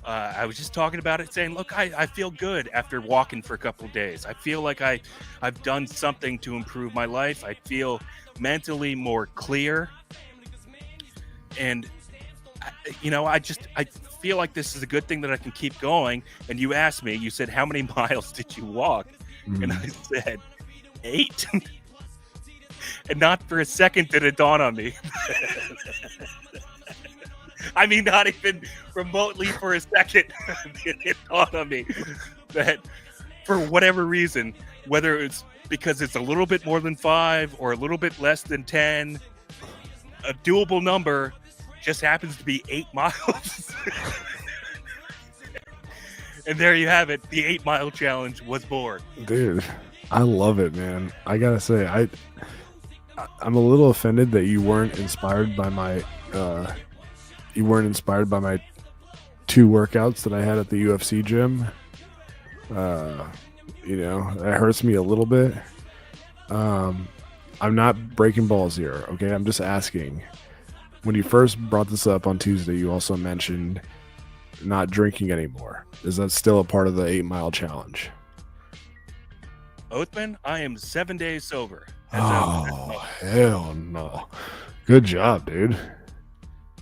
I was just talking about it, saying, look, I feel good after walking for a couple of days. I feel like I've done something to improve my life. I feel mentally more clear. And, I feel like this is a good thing that I can keep going. And you asked me, you said, how many miles did you walk? And I said, 8. And not for a second did it dawn on me. I mean, not even remotely for a second did it dawn on me that for whatever reason, whether it's because it's a little bit more than 5 or a little bit less than 10, a doable number just happens to be 8 miles. And there you have it. The 8-mile challenge was born. Dude, I love it, man. I gotta say, I'm a little offended that you weren't inspired by my 2 workouts that I had at the UFC gym. That hurts me a little bit. I'm not breaking balls here, okay? I'm just asking. When you first brought this up on Tuesday, you also mentioned not drinking anymore. Is that still a part of the 8-mile challenge? Othman, I am 7 days sober. Oh, hell no. Good job, dude.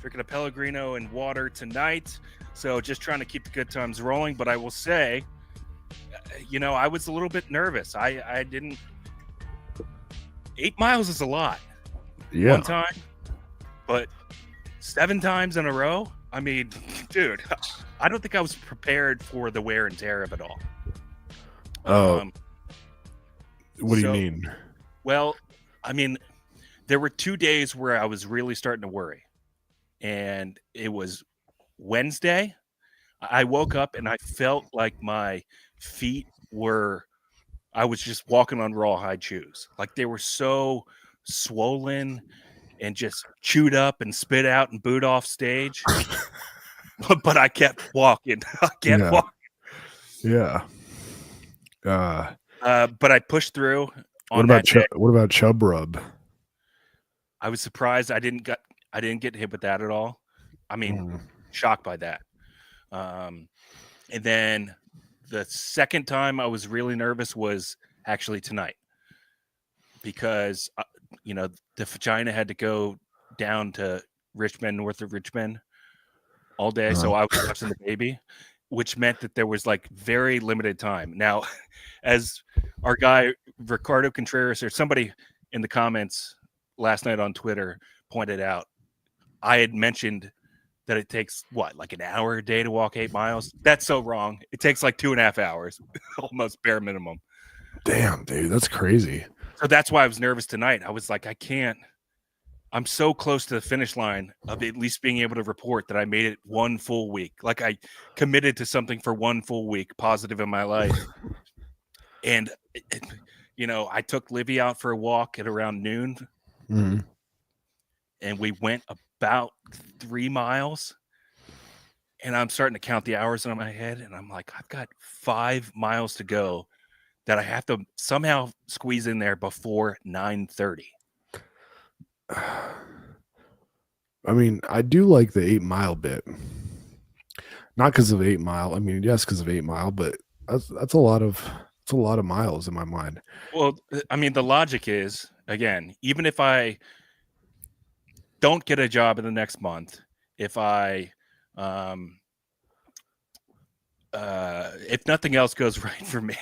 Drinking a Pellegrino and water tonight. So just trying to keep the good times rolling. But I will say, I was a little bit nervous. I didn't. 8 miles is a lot. Yeah. One time. But 7 times in a row? I mean, dude, I don't think I was prepared for the wear and tear of it all. Oh. What do you mean? Well, I mean, there were 2 days where I was really starting to worry. And it was Wednesday. I woke up and I felt like my feet I was just walking on rawhide shoes. Like they were so swollen and just chewed up and spit out and booed off stage. But I kept walking. Walking. Yeah. But I pushed through. What about Chub Rub? I was surprised I didn't get hit with that at all. I mean, shocked by that. And then the second time I was really nervous was actually tonight because, the vagina had to go down to Richmond, north of Richmond all day. So I was watching the baby, which meant that there was like very limited time. Now, as our guy Ricardo Contreras or somebody in the comments last night on Twitter pointed out, I had mentioned that it takes like an hour a day to walk 8 miles. That's so wrong. It takes like 2.5 hours, almost bare minimum. Damn, dude, that's crazy. So that's why I was nervous tonight. I was like, I'm so close to the finish line of at least being able to report that I made it one full week. Like I committed to something for one full week, positive in my life. And, I took Livy out for a walk at around noon. Mm-hmm. And we went about 3 miles. And I'm starting to count the hours in my head. And I'm like, I've got 5 miles to go that I have to somehow squeeze in there before 9:30. I mean, I do like the 8 mile bit. Not because of 8 Mile. I mean, yes, because of 8 Mile, but that's a lot of miles in my mind. Well, I mean, the logic is, again, even if I don't get a job in the next month, if if nothing else goes right for me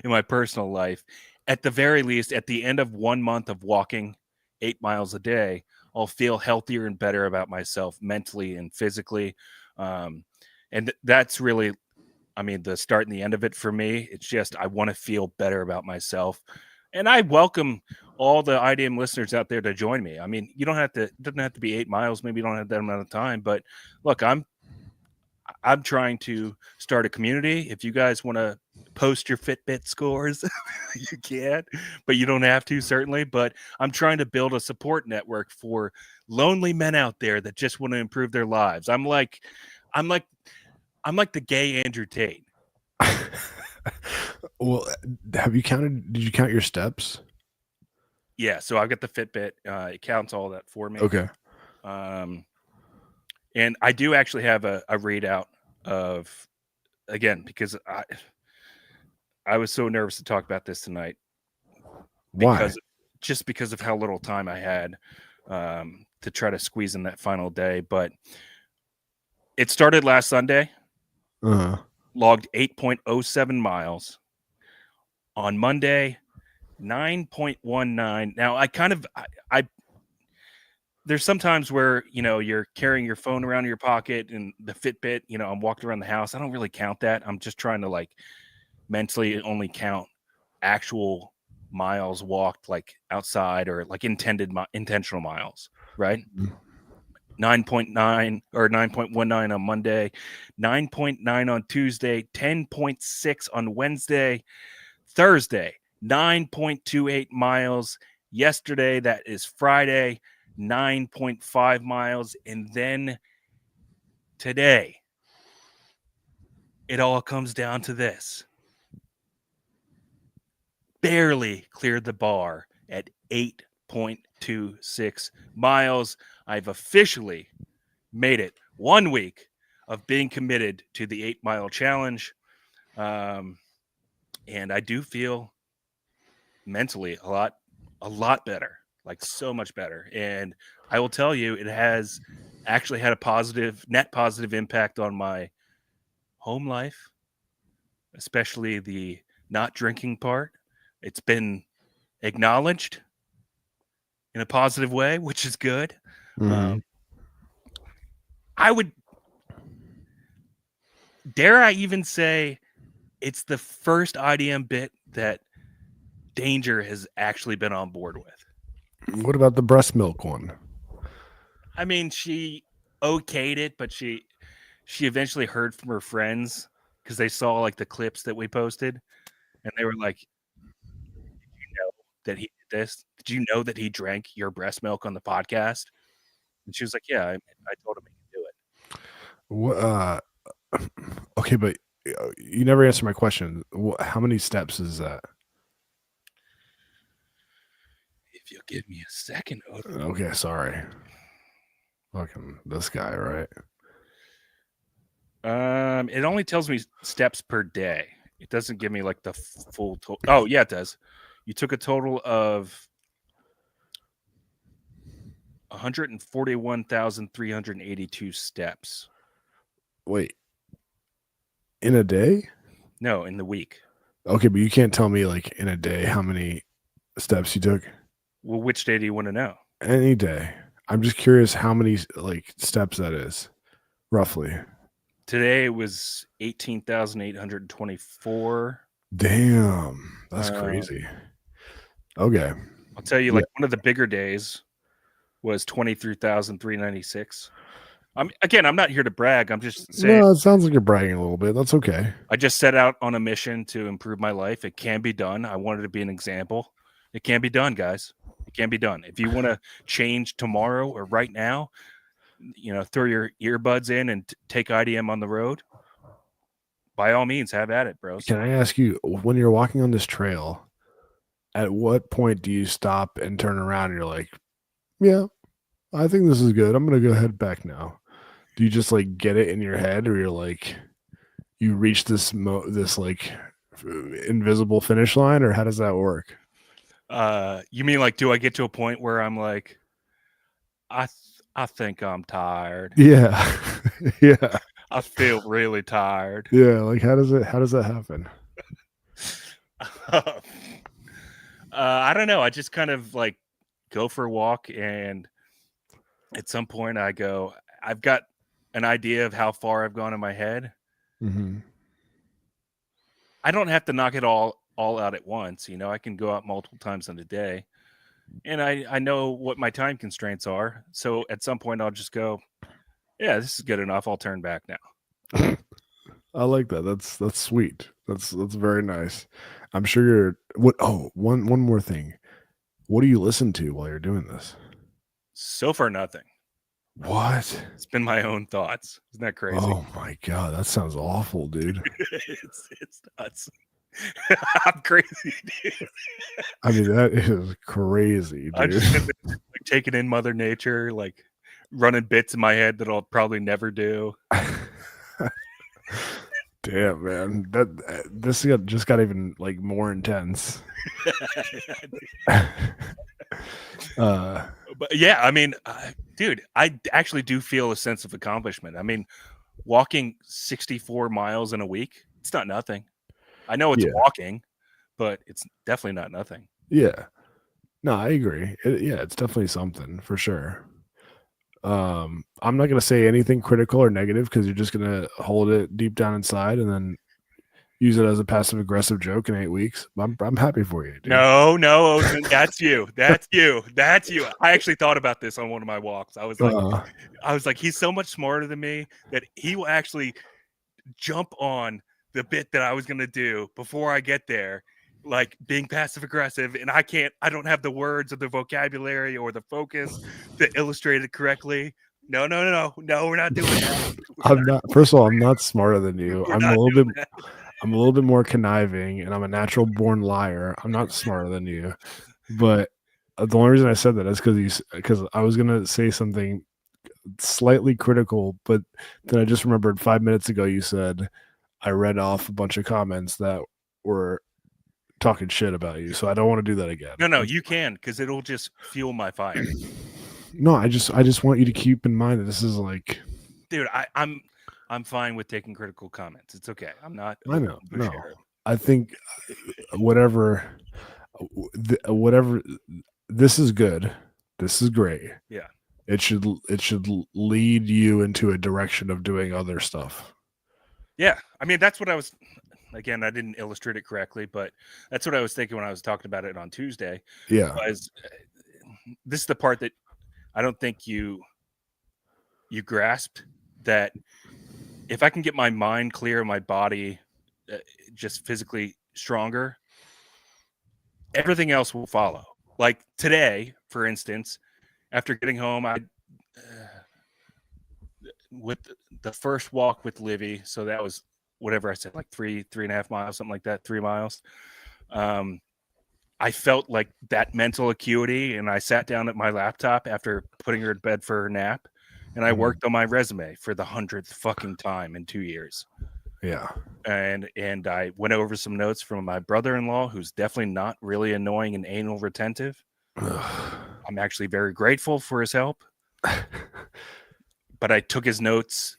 in my personal life, at the very least, at the end of 1 month of walking 8 miles a day, I'll feel healthier and better about myself mentally and physically. And that's really, I mean, the start and the end of it for me. It's just I want to feel better about myself. And I welcome all the IDM listeners out there to join me. I mean, it doesn't have to be 8 miles. Maybe you don't have that amount of time. But look, I'm trying to start a community. If you guys want to post your Fitbit scores, you can, but you don't have to, certainly. But I'm trying to build a support network for lonely men out there that just want to improve their lives. I'm like the gay Andrew Tate. Well, did you count your steps? Yeah, so I've got the Fitbit. It counts all that for me. Okay. And I do actually have a readout of, again, because I was so nervous to talk about this tonight. Why? Because of how little time I had to try to squeeze in that final day. But it started last Sunday. Logged 8.07 miles. On Monday, 9.19. Now, I there's sometimes where, you're carrying your phone around in your pocket and the Fitbit, I'm walking around the house. I don't really count that. I'm just trying to mentally only count actual miles walked outside or intentional miles, right? 9.9 or 9.19 on Monday, 9.9 on Tuesday, 10.6 on Wednesday, Thursday, 9.28 miles. Yesterday, that is Friday, 9.5 miles. And then today, it all comes down to this. Barely cleared the bar at 8.26 miles. I've officially made it 1 week of being committed to the 8 mile challenge. And I do feel mentally a lot better, so much better. And I will tell you, it has actually had a net positive impact on my home life, especially the not drinking part. It's been acknowledged in a positive way, which is good. Dare I even say it's the first IDM bit that Danger has actually been on board with. What about the breast milk one? I mean, she okayed it, but she eventually heard from her friends because they saw the clips that we posted, and they were like, "Did you know that he did this? Did you know that he drank your breast milk on the podcast?" And she was like, "Yeah, I told him he could do it." Okay, but you never answered my question. How many steps is that? If you'll give me a second. Okay, sorry. Fucking this guy, right? It only tells me steps per day. It doesn't give me like the full total. Oh, yeah, it does. You took a total of 141,382 steps. Wait, in a day? No, in the week. Okay, but you can't tell me like in a day how many steps you took. Well, which day do you want to know? Any day. I'm just curious how many like steps that is, roughly. Today it was 18,824. Damn, that's crazy. Okay. I'll tell you, Yeah. like one of the bigger days was 23,396. I'm not here to brag. I'm just saying. No, it sounds like you're bragging a little bit. That's okay. I just set out on a mission to improve my life. It can be done. I wanted to be an example. It can be done, guys. It can be done. If you want to change tomorrow or right now, throw your earbuds in and take IDM on the road. By all means, have at it, bros. Can I ask you, when you're walking on this trail, at what point do you stop and turn around and you're like, yeah, I think this is good. I'm going to go head back now. Do you just like get it in your head, or you're like, you reach this like invisible finish line, or how does that work? You mean like, do I get to a point where I'm like, I think I'm tired. Yeah. Yeah. I feel really tired. Yeah. Like, how does that happen? I don't know. I just kind of like go for a walk, and at some point I go, I've got an idea of how far I've gone in my head. Mm-hmm. I don't have to knock it all out at once. I can go out multiple times in a day, and I know what my time constraints are. So at some point I'll just go, yeah, this is good enough. I'll turn back now. I like that. That's sweet. That's very nice. I'm sure you're one more thing. What do you listen to while you're doing this? So far, nothing. What? It's been my own thoughts. Isn't that crazy? Oh my God, that sounds awful, dude. it's nuts. I'm crazy, dude. I mean, that is crazy, dude. I've just been like taking in Mother Nature, like running bits in my head that I'll probably never do. Damn, man, this just got even like more intense. But yeah, I mean, dude, I actually do feel a sense of accomplishment. I mean, walking 64 miles in a week, it's not nothing. I know it's walking, but it's definitely not nothing. Yeah. No, I agree. It's definitely something for sure. I'm not going to say anything critical or negative, because you're just going to hold it deep down inside and then use it as a passive aggressive joke in 8 weeks. I'm happy for you, dude. No, Othman, that's you. That's you. I actually thought about this on one of my walks. I was like, he's so much smarter than me that he will actually jump on the bit that I was going to do before I get there, like being passive aggressive, and I don't have the words or the vocabulary or the focus to illustrate it correctly. No, we're not doing that. First of all, I'm not smarter than you. I'm a little bit more conniving, and I'm a natural born liar. I'm not smarter than you. But the only reason I said that is because I was going to say something slightly critical, but then I just remembered 5 minutes ago you said I read off a bunch of comments that were talking shit about you, so I don't want to do that again. No, you can, because it'll just fuel my fire. No, I just want you to keep in mind that this is like, dude, I'm fine with taking critical comments. It's okay. I'm not. I know. No, I think whatever. This is good. This is great. Yeah. It should lead you into a direction of doing other stuff. Yeah, I mean, that's what I was. Again, I didn't illustrate it correctly, but that's what I was thinking when I was talking about it on Tuesday. Yeah. This is the part that I don't think you grasped, that if I can get my mind clear, my body just physically stronger, everything else will follow. Like today, for instance, after getting home, I with the first walk with Livy, so that was whatever I said, like 3.5 miles, something like that, 3 miles. I felt like that mental acuity, and I sat down at my laptop after putting her to bed for her nap, and I worked on my resume for the 100th fucking time in 2 years. Yeah. And I went over some notes from my brother-in-law, who's definitely not really annoying and anal retentive. I'm actually very grateful for his help. But I took his notes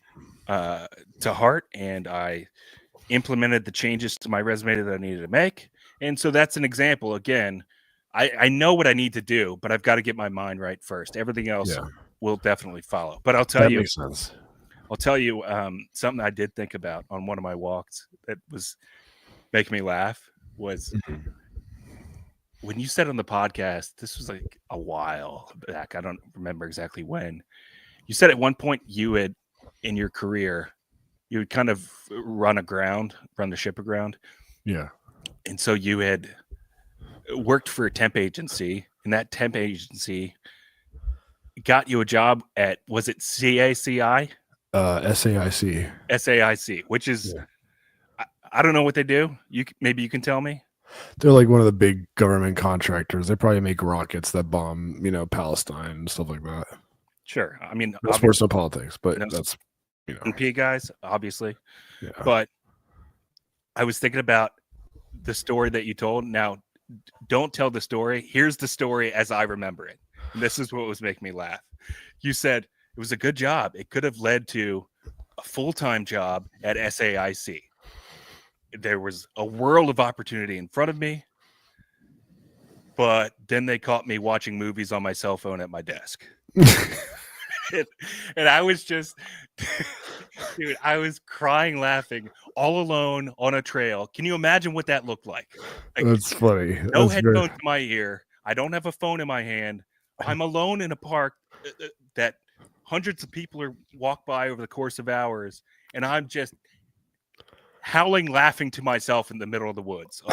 to heart, and I implemented the changes to my resume that I needed to make. And so that's an example. Again, I know what I need to do, but I've got to get my mind right first. Everything else will definitely follow. But I'll tell That you, makes sense. I'll tell you something I did think about on one of my walks that was making me laugh was when you said on the podcast, this was like a while back. I don't remember exactly when. You said at one point you had, in your career, you would kind of run the ship aground. Yeah. And so you had worked for a temp agency, and that temp agency got you a job at, was it CACI? SAIC. SAIC, which is, I don't know what they do. Maybe you can tell me. They're like one of the big government contractors. They probably make rockets that bomb, Palestine and stuff like that. Sure. I mean, no sports, no politics, but that's, P guys, obviously. Yeah. But I was thinking about the story that you told. Now, don't tell the story. Here's the story as I remember it. And this is what was making me laugh. You said it was a good job. It could have led to a full-time job at SAIC. There was a world of opportunity in front of me, but then they caught me watching movies on my cell phone at my desk. And I was just, dude, I was crying, laughing, all alone on a trail. Can you imagine what that looked like? That's funny. No That's headphones in my ear. I don't have a phone in my hand. I'm alone in a park that hundreds of people walk by over the course of hours, and I'm just howling, laughing to myself in the middle of the woods.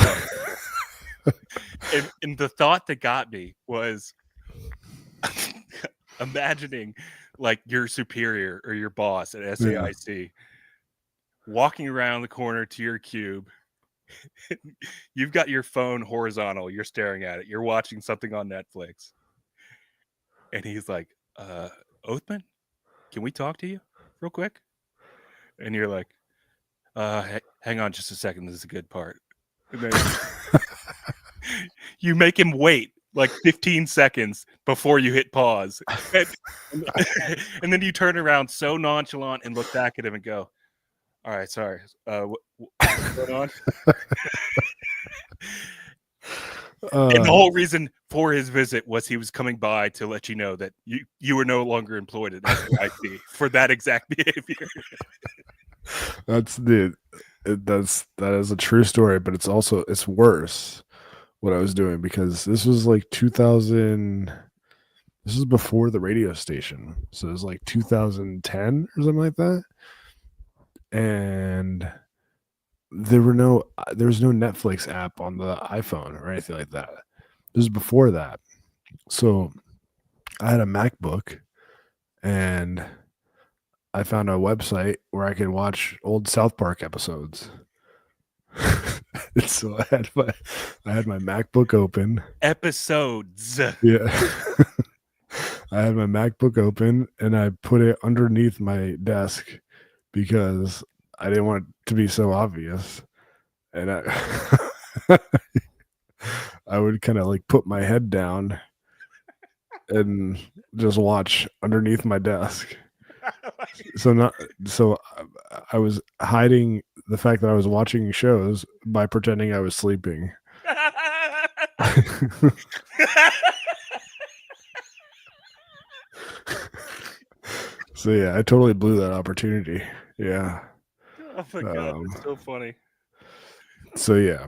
And the thought that got me was imagining like your superior or your boss at SAIC walking around the corner to your cube. You've got your phone horizontal. You're staring at it. You're watching something on Netflix. And he's like, Othman, can we talk to you real quick? And you're like, hang on just a second. This is a good part. And then you make him wait like 15 seconds before you hit pause. And then you turn around so nonchalant and look back at him and go, all right, sorry. What's going on? And the whole reason for his visit was he was coming by to let you know that you were no longer employed at SAIC for that exact behavior. That is a true story, but it's worse what I was doing because this was like 2000. This is before the radio station, so it was like 2010 or something like that, and there was no Netflix app on the iPhone or anything like that. This is before that, so I had a MacBook, and I found a website where I could watch old South Park episodes. So I had my MacBook open. Episodes. Yeah. I had my MacBook open and I put it underneath my desk because I didn't want it to be so obvious. And I would kind of like put my head down and just watch underneath my desk. So I was hiding the fact that I was watching shows by pretending I was sleeping. So yeah, I totally blew that opportunity. Yeah. Oh my god, that's so funny. So yeah.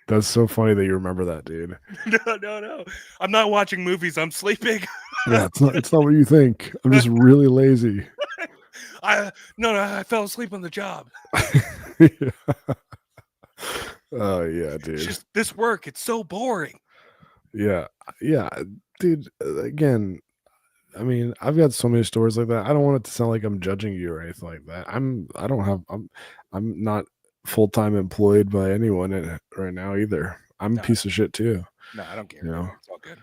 That's so funny that you remember that, dude. No. I'm not watching movies, I'm sleeping. Yeah, it's not what you think. I'm just really lazy. I fell asleep on the job. Yeah. Oh yeah, dude. It's just this work, it's so boring. Yeah, dude. Again, I mean, I've got so many stories like that. I don't want it to sound like I'm judging you or anything like that. I'm not full-time employed by anyone right now either. I'm a piece of shit too. No, I don't care. You know? It's all good.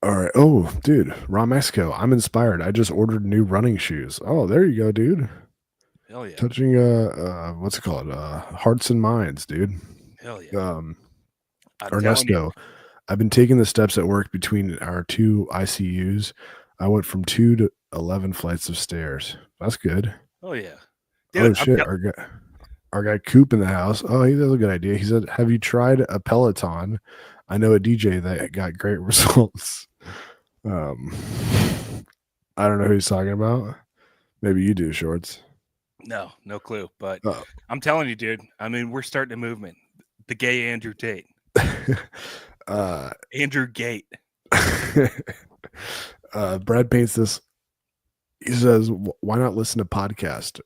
All right. right. Oh, dude, Raw Mexico. I'm inspired. I just ordered new running shoes. Oh, there you go, dude. Hell yeah. Touching what's it called? Hearts and minds, dude. Hell yeah. I'm telling you. Ernesto, I've been taking the steps at work between our 2 ICUs. I went from 2 to 11 flights of stairs. That's good. Oh yeah. Oh Dude, shit, our guy Coop in the house. Oh, he has a good idea. He said, "Have you tried a Peloton? I know a DJ that got great results." I don't know who he's talking about. Maybe you do, Shorts. No clue. But Oh. I'm telling you, dude. I mean, we're starting a movement. The gay Andrew Tate. Andrew Gate. Brad paints this. He says, "Why not listen to podcast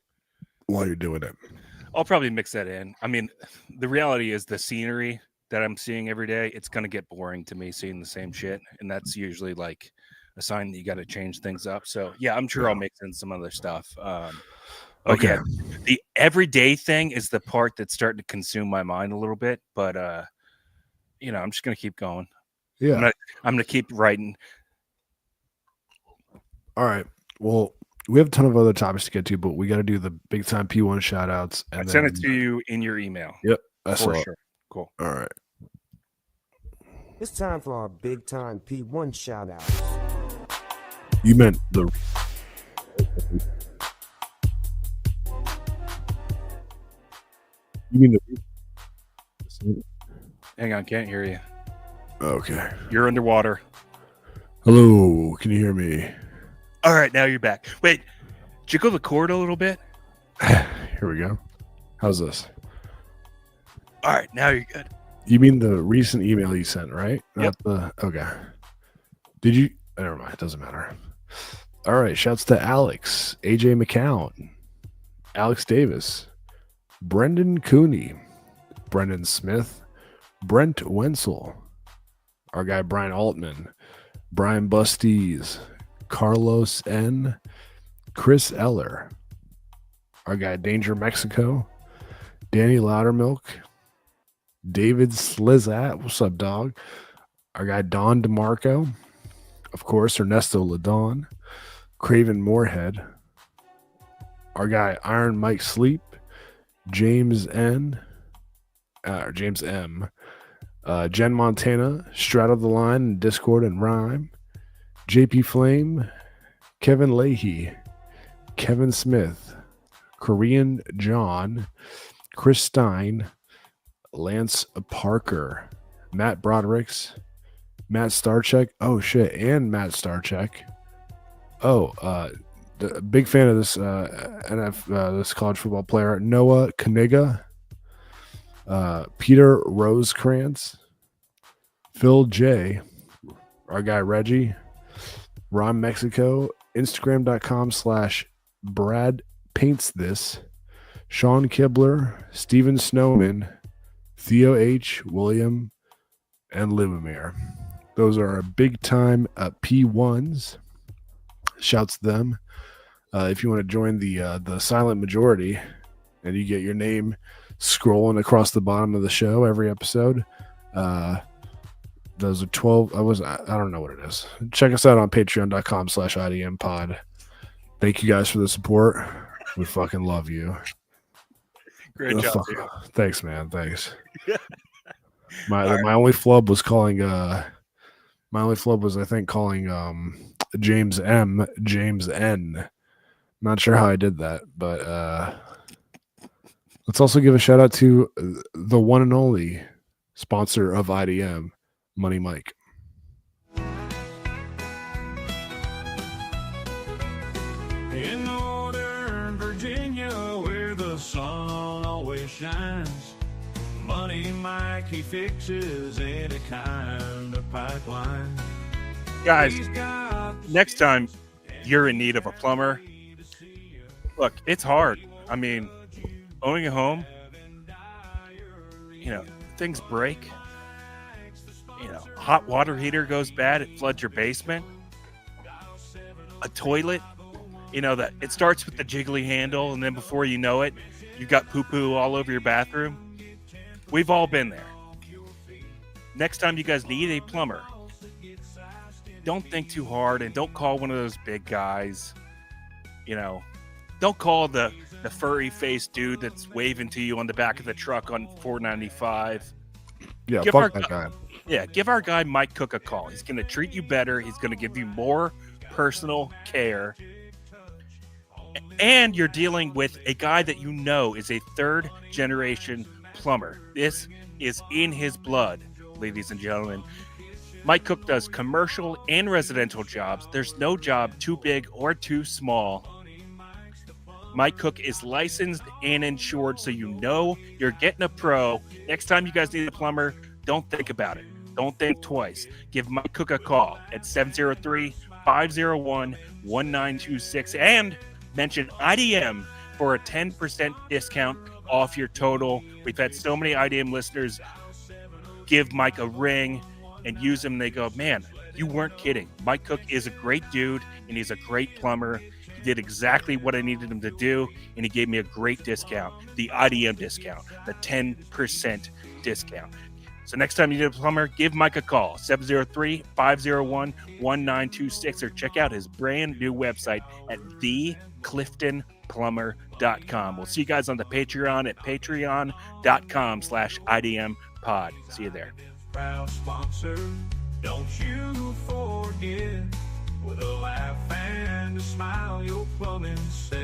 while you're doing it?" I'll probably mix that in. I mean, the reality is the scenery that I'm seeing every day, it's going to get boring to me seeing the same shit. And that's usually like a sign that you got to change things up. So yeah, I'm sure I'll mix in some other stuff. Okay. Yeah, the everyday thing is the part that's starting to consume my mind a little bit, but I'm just going to keep going. Yeah. I'm going to keep writing. All right. Well, we have a ton of other topics to get to, but we got to do the big time P1 shout outs. I sent it to you in your email. Yep. That's for sure. Cool. All right. It's time for our big time P1 shout out. You meant the. You mean the. Hang on, can't hear you. Okay. You're underwater. Hello, can you hear me? All right, now you're back. Wait, jiggle the cord a little bit. Here we go. How's this? All right, now you're good. You mean the recent email you sent, right? Yep. Okay. Did you? Never mind. It doesn't matter. All right. Shouts to Alex, AJ McCown, Alex Davis, Brendan Cooney, Brendan Smith, Brent Wenzel, our guy Brian Altman, Brian Busties, Carlos N, Chris Eller, our guy Danger Mexico, Danny Loudermilk, David Slizat, what's up, dog? Our guy Don DeMarco, of course, Ernesto Ladon, Craven Moorhead, our guy Iron Mike Sleep, James M, Jen Montana, Straddle the Line, Discord and Rhyme, JP Flaim, Kevin Leahy, Kevin Smith, Korean John, Chris Stein, Lance Parker, Matt Brodericks, Matt Starcheck. Oh shit, and Matt Starcheck. The big fan of this this college football player, Noah Kaniga, Peter Rosecrans, Phil J, our guy Reggie, Ron Mexico, Instagram.com/Brad Paints This, Sean Kibler, Steven Snowman, Theo H, William, and Livimir. Those are our big time P1s. Shouts to them. If you want to join the silent majority and you get your name scrolling across the bottom of the show every episode, those are 12. I don't know what it is. Check us out on patreon.com/IDM pod. Thank you guys for the support. We fucking love you. Great job. Thanks, man. Thanks. My only flub was calling James M James N. Not sure how I did that, but let's also give a shout out to the one and only sponsor of IDM, Money Mike. In Northern Virginia, where the sun always shines, Money Mike, he fixes any kind of pipeline. Guys, next time you're in need of a plumber, look, it's hard. I mean, owning a home, things break. Hot water heater goes bad, it floods your basement. A toilet, that it starts with the jiggly handle, and then before you know it, you've got poo-poo all over your bathroom. We've all been there. Next time you guys need a plumber, don't think too hard and don't call one of those big guys. Don't call the furry faced dude that's waving to you on the back of the truck on 495. Yeah, Give fuck that guy. Yeah, give our guy Mike Cook a call. He's going to treat you better. He's going to give you more personal care. And you're dealing with a guy that you know is a third-generation plumber. This is in his blood, ladies and gentlemen. Mike Cook does commercial and residential jobs. There's no job too big or too small. Mike Cook is licensed and insured, so you know you're getting a pro. Next time you guys need a plumber, don't think about it. Don't think twice. Give Mike Cook a call at 703-501-1926 and mention IDM for a 10% discount off your total. We've had so many IDM listeners give Mike a ring and use him. They go, man, you weren't kidding. Mike Cook is a great dude, and he's a great plumber. He did exactly what I needed him to do, and he gave me a great discount, the IDM discount, the 10% discount. So next time you need a plumber, give Mike a call, 703-501-1926, or check out his brand new website at thecliftonplumber.com. We'll see you guys on the Patreon at patreon.com/IDM pod. See you there. Proud sponsor, don't you forget, with a laugh and a smile, your plumbing set